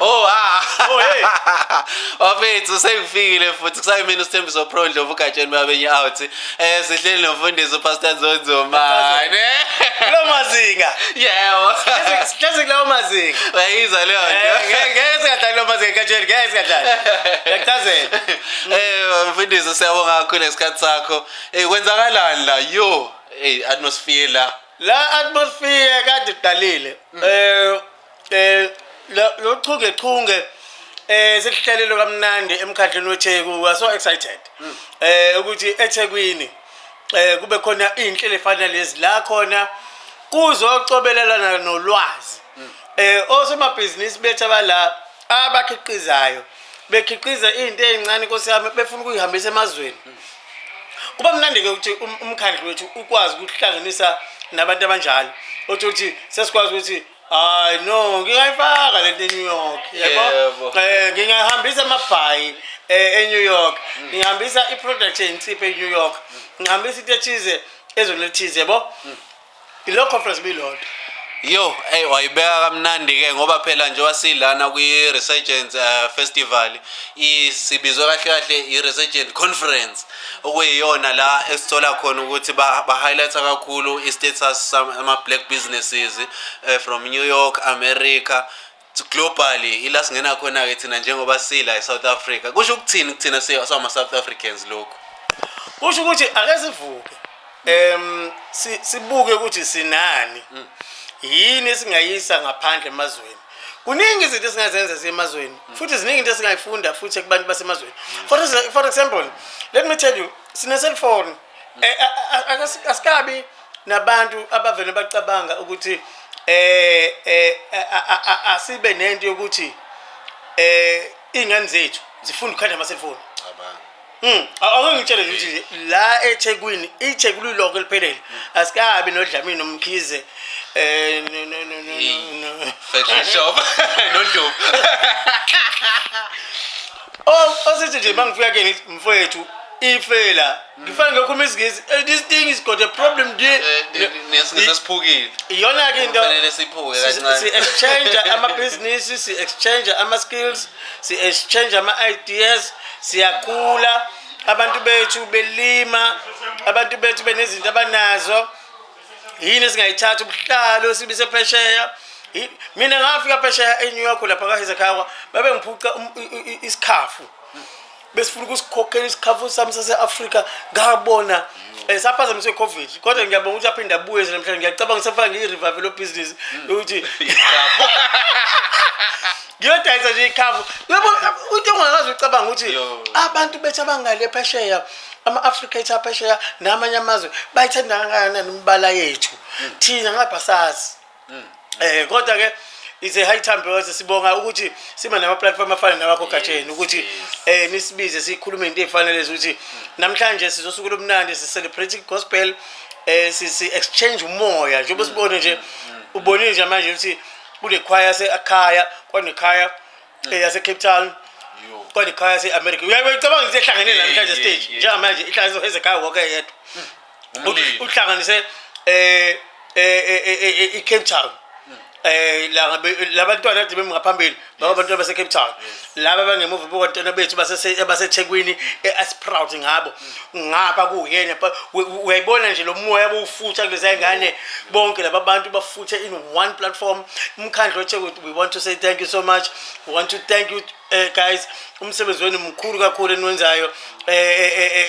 Oh Oh, hey. Bafethu sengifikile futhi kusayimina uSithembiso Pro Ndlovu ugatsheni babenye out. Sihleli nomfundisi uPastor Nzonzo mane. Kulo mazinga. Yebo. Sihlezi kulawo mazinga. Bayizwa leyo nto. Ngeke singadlali lo mazinga kanjani, ngeke singadlali. Yakuchazela. Mfundisi siyabonga kakhulu ngesikhathi sakho. Kwenzakalani la? Yo, atmosphere la. La atmosphere kade idalile. Lo chungechunge sekuhlelelo kamnandi emkhandleni weTheku was so excited. Ukuthi eThekwini kube khona inhlelo efana lezi la khona kuzocobelelana nolwazi. Osomabhizinisi bethu abala abakhiqizayo bekhiqiza izinto ezincane Nkosi yami befuna ukuyihambisa emazweni. Kuba mnandi ke ukuthi umkhandlu wethu ukwazi ukuhlanganisa nabantu abanjalo. Ukuthi sesikwazi ukuthi hayi no ngingayifaka lento eNew York yebo ngingahambisa amabhayi eNew York ngihambisa iproduct ensipho eNew York ngihambisa into ethize ezonethize yebo ilo conference bilodwa. Yo, wayibeka kamnandi ke ngoba phela nje wasilana kwi Resurgence Festival isibizwe kahle I Resurgence Conference okuyiyona la esithola khona ukuthi ba highlight kakhulu I status ama black businesses from New York, America to globally ila singena khona ke thina njengoba sila eSouth Africa. Kusho ukuthini kuthina sama South Africans lokho? Kusho ukuthi ake sivuke sibuke ukuthi sinani. Yini esingayisa ngaphandle emazweni. Kuningi izinto esingazenza semazweni. Futhi ziningi into esingayifunda futhi kubantu basemazweni. For example, let me tell you, sine cell phone. Asikabi nabantu abavele bacabanga ukuthi asibe nento yokuthi ingane zethu zifunda ukukhanda ama cell phone. Awungitshela ukuthi la eThekwini iThekwini lokho liphelele asikabi noDlamini nomkhize no fashion shop no Ndlovu. Osithi nje mangifika ke mfowethu ifela ngifana ngekhuluma isigisi this thing is got a problem there nesesiphukile iyona ke into fanele siphuke kancane si exchange ama business si exchange ama skills si exchange ama ideas siyakhula abantu bethu belima abantu bethu benezinto abanazo yini singayithatha ubuhlalo sibise phesheya mina ngafika phesheya eNew York lapha kaHezekhaya babe ngiphuca isikhafu besifuna ukusikhokhela isikhafu sami sase-Afrika ngabona saphazamiswe iCovid kodwa ngiyabonga ukuthi aphinda abuye namhlanje ngiyacabanga sefaka ngiyi-revival business ukuthi ngiyodayisa nje ikhafu yebo into ongakazi ucabanga ukuthi abantu bethu abangale phesheya ama-Afrika ethu aphesheya namanye amazwe bayithanda kangakanani imibala yethu thina ngapha sazi kodwa ke it's a high time because sibonga ukuthi siba nama platform afana nawakho Gatsheni ukuthi nisibize sikhulume into efanele ukuthi namhlanje sizosukela umnandi si celebrate gospel si exchange umoya njengoba sibone nje ubonile nje manje ukuthi kule choir yasekhaya kwanekhaya yase Cape Town kwanekhaya yaseAmerica uyacabanga ukuthi ehlangene namhlanje stage njengamanje ihlanganise uHezekhaya wonke yedwa uhlanganise iCape Town labantwana ade bengaphambili babantu base Cape Town laba bangemuva bokwantana bethu baseThekwini as proud ngabo ngapha kuyena uyayibona nje lo moya obufutha kulezi ngane bonke laba bantu bafuthe in one platform umkhandlo weThekwini. We want to say thank you so much. We want to thank you guys umsebenzi wenu mkhulu kakhulu eniwenzayo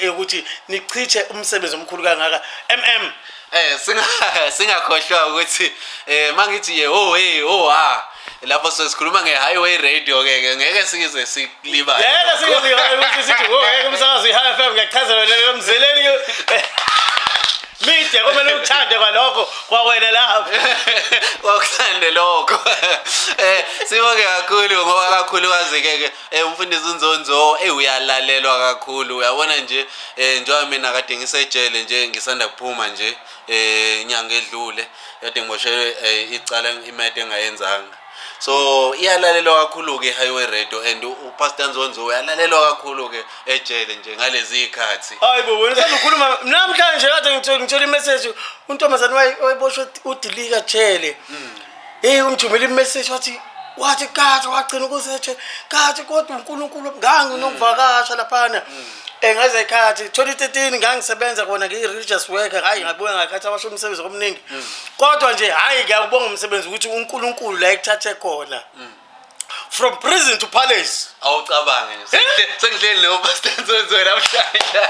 ukuthi nichithe umsebenzi omkhulu kangaka singakhohlwa ukuthi mangithi lapho sesikhuluma ngehighway radio ke ngeke sikize sikulibala yena sikize sithi umsakazo iHigh FM ngiyachazela lelo mzeleni media kumele uthande kwalokho kwawena lapho wakuthande lokho sibonge kakhulu ngoba kakhulukazi ke umfundisi uNzonzo uyalalelwa kakhulu uyabona nje njengoba mina kade ngisejele nje ngisanda kuphuma nje inyanga edlule kade ngiboshelwe icala imede engayenzanga so iyalalelwa kakhulu ke highway radio and uPastor Nzonzo uyalalelwa kakhulu ke ejele nje ngalezi ikhathi hayibo wena usakhuluma namhlanje kade ngithola imessage untombazana wayiboshwe udilika jele umthumela imessage wathi wathi kathi wagcina ukuzethe kathi kodwa uNkulunkulu nganginovakasha laphana ngaze ekhathi 2013 ngangisebenza khona ngi-religious worker hayi ngabuye ngakhathi abasho umsebenzi omningi kodwa nje hayi ngiyabonga umsebenzi ukuthi uNkulunkulu la ekuthathe khona from prison to palace awucabange sengihleli no pastor Nzonzo namhlanje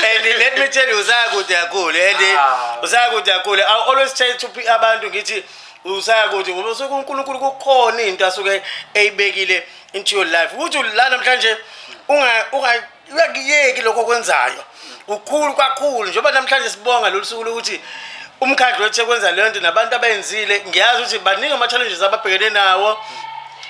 and let me tell you usakude kakhulu and usakude kakhulu I always tell to abantu ngithi usakude ngoba usuke uNkulunkulu kukhona into asuke eyibekile into your life ukuthi la namhlanje ungayeki lokho kwenzayo ukhulu kakhulu njengoba namhlanje sibonga lo suku ukuthi umkhandlo wethu kwenza lento nabantu abenzile ngiyazi ukuthi baningi ama challenges ababhekene nawo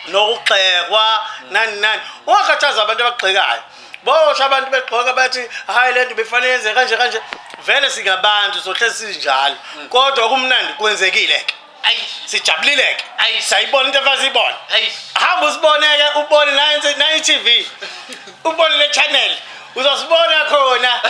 nokugxekwa nani ungakhathaza abantu abagxekayo bosha abantu begxoka bathi hayi lento befanele yenze kanje vele singabantu sohlezi sinjalo kodwa kumnandi kwenzekile sijabulileke sayibona into efazibona hamba usiboneke ubone na TV ubone le channel uzosibona khona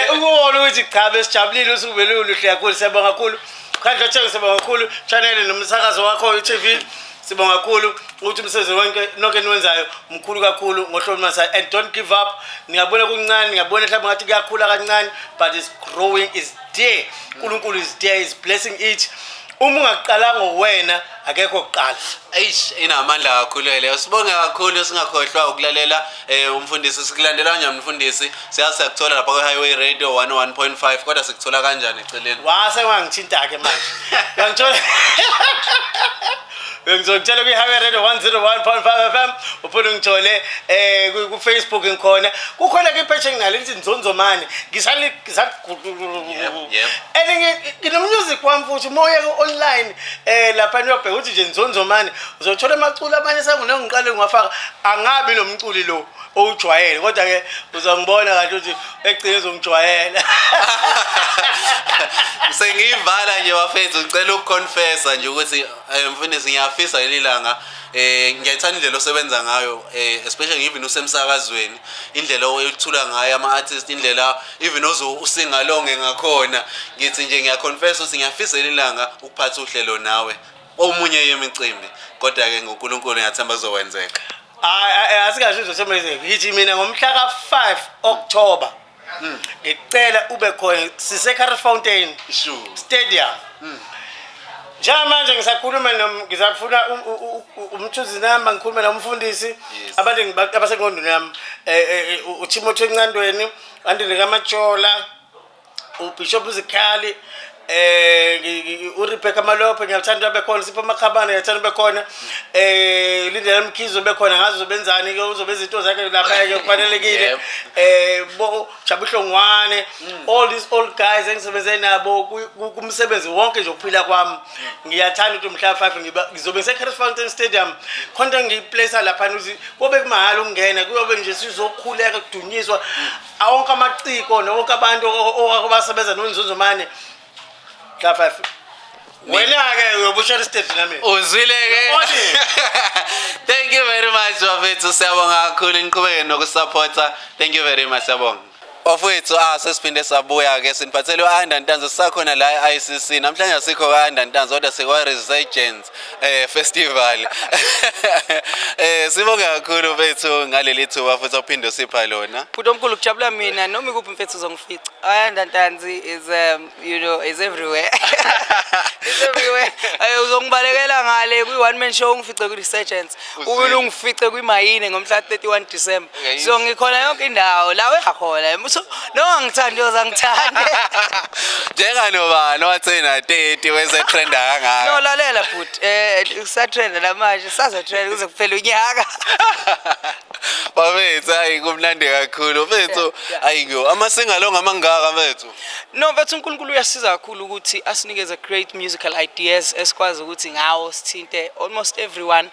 ukubona ukuthi cha besijabulile usubelulu hle kakhulu siyabonga kakhulu khandla thenga siyabonga kakhulu channel nomsakazo wakho iTV sibonga kakhulu ukuthi umsebenzi wonke nonke niwenzayo mkhulu kakhulu ngohlomasa and don't give up ngiyabona kuncane ngiyabona mhlawumbe ngathi kuyakhula kancane but it's growing is there uNkulunkulu is there is blessing it uma ungaqalanga wena akekho oqala inamandla kakhulu leyo sibonge kakhulu singakhohlwa ukulalela umfundisi sikulandela kanjani umfundisi siyazi sakuthola lapha ku Highway Radio 101.5 kodwa sikuthola kanjani eceleni wase wangithinta ke manje ngangithola ngizokutshela ku Highway Radio 101.5 FM uphinde ngithole ku Facebook ngikhona kukhona ke page enginalo lithi Nzonzomane ngisali music wami futhi moya online lapha niyobheka ukuthi nje Nzonzomane uzothola amaculo amanye sangu ngiqale ngwafaka angabi nomculi lo owujwayele kodwa ke uzongibona kahle ukuthi egcine uzongijwayela sengiyivala nje bafethu ngicela ukuconfessa nje ukuthi mfundisi ngiyafisa ilanga ngiyayithanda indlela osebenza ngayo especially even usemsakazweni indlela oyithula ngayo ama artists indlela even usinga longe ngakhona ngithi nje ngiyaconfessa ukuthi ngiyafisa ilanga ukuphatha uhlelo nawe omunye yemicimbi kodwa ke ngoNkulunkulu ngiyathemba kuzokwenzeka asikasho uzosemezeke ngithi mina ngomhla ka5 October ngicela ube khona sise Fountain Stadium Jamanje ngisakhuluma ngizafuna umthuzi namba ngikhuluma nomfundisi abantu abasengqondweni yami uTimothy Encandweni andile kaMajola uBishop Zikhali uRebecca Malope ngiyathanda bekhona Sipho Makhabane ngiyathanda bekhona Lindela Mkhizo bekhona ngazo zobenzani ke uzobe izinto zakhe lapha ke kufanelekile bo Jabuhlongwane all these old guys engisebenze nabo kumsebenzi wonke nje ukuphila kwami ngiyathanda ukuthi mhla 5 ngizobe Fountain Stadium khona ngiyiplace lapha ukuthi kobe kumahhala ukungena kuyobe nje sizokhuleka kudunyiswa awonke amaciko nonke abantu abasebenza noNzonzomane Ka5 wena ke uyobushara stage nami uzwile ke thank you very much bafethu siyabonga kakhulu niqhubeke nokusupporta thank you very much siyabonga bafethu sesiphinde sabuya ke siniphathele uAnda Ntanzi sisakhona la ICC namhlanje asikho uAnda Ntanzi kodwa sikwa Resurgence festival sibonga kakhulu bethu ngaleli thuba futhi uphinde usipha lona futhi omkhulu kujabula mina noma ikuphi mfethu uzongifica uAnda Ntanzi is is everywhere is everywhere uzongibalekela ngale kwi one man show ngifice ku Resurgence ungifice kwiMayine ngomhla 31 December so ngikhona yonke indawo la wekhona no ngithanda yozangithanda njenganobani wathena 30 wese trend kangaka no lalela futhi usatrend namanje sazotrend kuze kuphela unyaka bafethu hayi kumnandi kakhulu bafethu ayingo amasingalonga amangaka bafethu no bethu uNkulunkulu uyasiza kakhulu ukuthi asinikeze great musical ideas esikwazi ukuthi ngawo sithinte almost everyone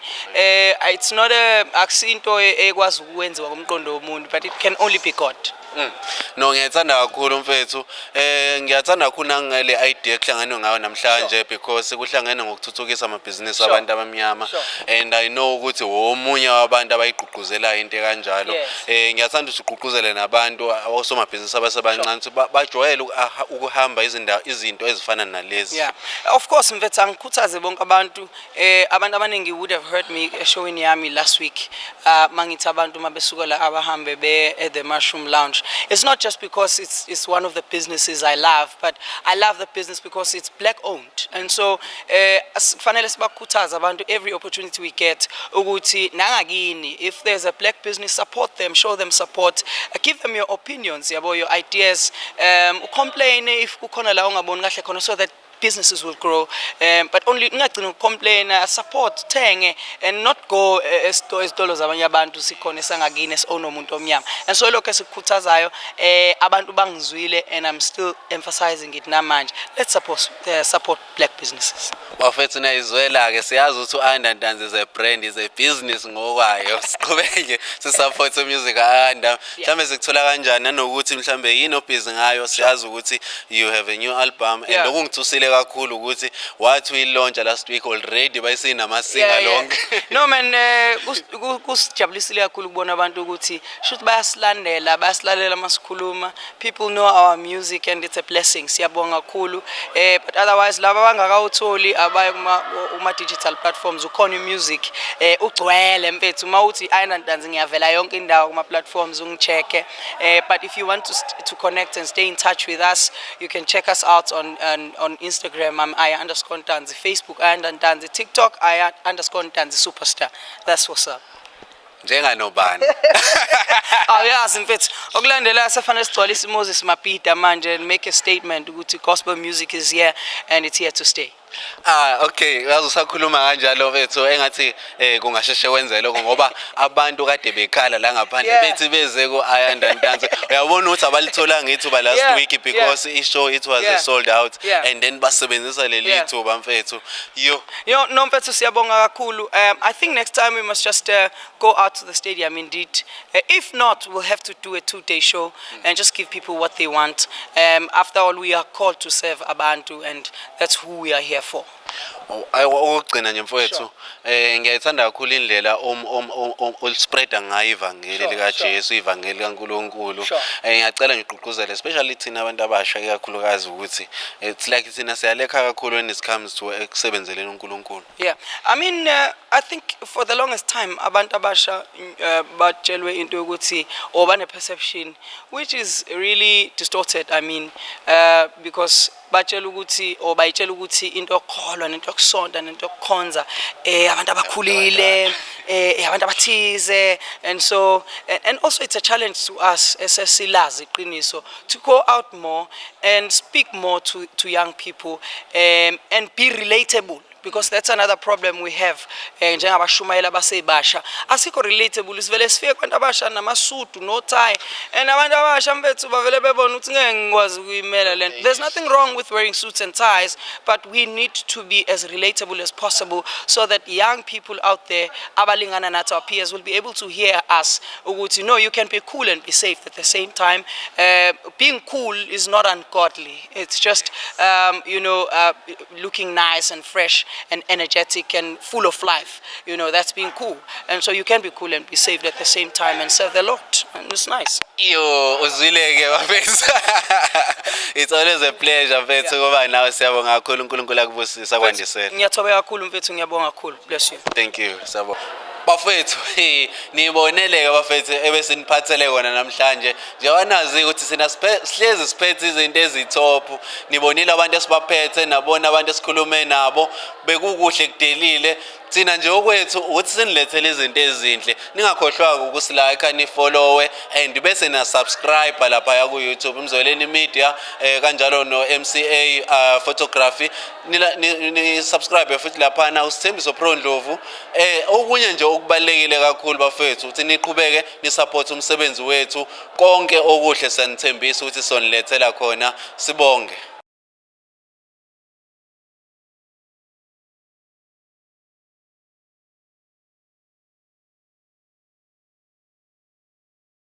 it's not akusinto ekwazi ukwenziwa komqondo womuntu but it can only be God. No ngiyathanda kakhulu mfethu ngiyathanda kakhulu ngale idea ekuhlanganwe ngayo namhlanje because kuhlangene ngokuthuthukisa amabhizinisi abantu abamnyama and I know ukuthi womunye wabantu abayigqugquzela into kanjalo ngiyathanda ukugqugquzela nabantu abasomabhizinisi abasebancane bajwayele ukuhamba izinto ezifana nalezi of course mfethu angikhuthaze bonke abantu abantu abaningi would have heard me eshowini yami last week mangithi abantu mabesuka la abahambe be at the Mushroom Lounge. It's not just because it's one of the businesses I love, but I love the business because it's black owned. And so kufanele sibakhuthaze abantu every opportunity we get ukuthi nangakini if there's a black business, support them, show them support, give them your opinions, yabo, your ideas, complain if kukhona la ungaboni kahle khona, so that businesses will grow, but only ngagcina complain, support, thenge, and not go esitolo zabanye abantu sikhona esangakini esona umuntu omnyama. And so lokho esikhuthazayo abantu bangizwile, and I'm still emphasizing it namanje. Let's support black businesses. Bafethu nayizwela ke siyazi ukuthi uAyanda Ntanzi is a brand, is a business ngokwayo. Siqhubeke support music Ayanda. Mhlambe sikuthola kanjani nanokuthi mhlambe yini obhizi ngayo, siyazi ukuthi you have a new album, and okungithusile kakhulu ukuthi wathi uyilaunch last week already bayisinamasinga lonke. No man, kusijabulisile kakhulu ukubona abantu ukuthi should bayasilalela masikhuluma. People know our music and it's a blessing. Siyabonga kakhulu. But otherwise laba bangakawutholi abaye kuma digital platforms ukhona music ugcwele mfethu mawuthi Ayanda Ntanzi ngiyavela yonke indawo kuma platforms ungicheke. But if you want to connect and stay in touch with us, you can check us out on Instagram, I'm Aya_Ntanzi, Facebook Ayanda Ntanzi, TikTok Aya_Ntanzi Superstar. That's what's up. Njenganobani. Yazi mfethu okulandela safanele sigcwalise Moses Mapida manje and make a statement ukuthi gospel music is here and it's here to stay. Okay, usakhuluma kanjalo mfethu engathi kungasheshe wenze lokho ngoba abantu kade bekhala la ngaphandle bethi beze ku Ayanda Ntanzi. Uyabona ukuthi abalithola ngethuba last week because ishow it was sold out, and then basebenzisa leli thuba mfethu. Yo no mfethu siyabonga kakhulu. I think next time we must just go out to the stadium indeed. If not, we'll have to do a 2-day show and just give people what they want. After all, we are called to serve abantu, and that's who we are here for. Okugcina nje mfowethu ngiyayithanda kakhulu indlela spreada ngayo ivangeli lika Jesu, ivangeli kaNkulunkulu. Ngiyacela ngigqugquzele especially thina abantu abasha kakhulukazi ukuthi it's like thina siyalekha kakhulu when it comes to ukusebenzeleni uNkulunkulu. Yeah, I mean I think for the longest time abantu abasha batshelwe into ukuthi or bane perception which is really distorted. I mean because batshela ukuthi or bayitshela ukuthi into okholwa nento okusonta nento okukhonza abantu abakhulile abantu abathize, and so and also it's a challenge to us esesilazi iqiniso to go out more and speak more to young people and be relatable. Because that's another problem we have. Njengabashumayela basebasha asikho relatable, sivele sifike kwabantu abasha namasudu no tie, and abantu abasha mfethu bavele bebona ukuthi ngeke ngikwazi ukuyimela lento. There's nothing wrong with wearing suits and ties, but we need to be as relatable as possible so that young people out there abalingana nathi, our peers, will be able to hear us ukuthi no, you can be cool and be safe at the same time. Being cool is not ungodly. It's just looking nice and fresh and energetic and full of life. That's being cool. And so you can be cool and be saved at the same time and serve the Lord. And it's nice. Yo, uzwileke bafethu. It's always a pleasure mfethu ngoba nawe siyabonga kakhulu uNkulunkulu akubusisa kwandisela. Ngiyathoba kakhulu mfethu, ngiyabonga kakhulu. Bless you. Thank you. Sabo. Bafethu niboneleke bafethu ebesiniphathele kona namhlanje. Njewanazi ukuthi sina sihlezi siphethe izinto ezitop. Nibonile abantu esibaphethe, nabona abantu esikhulume nabo, bekukuhle kudelile. Thina nje okwethu ukuthi sinilethele izinto ezinhle. Ningakhohlwa ukusilike ni follow and bese na subscribe lapha ku YouTube Mzweleni Media kanjalo no MCA photography. Ni subscribe futhi lapha na uSithembiso Pro Ndlovu. Okunye nje okubalekile kakhulu bafethu ukuthi niqhubeke ni support umsebenzi wethu, konke okuhle sanithembisa ukuthi sonilethela khona. Sibonge.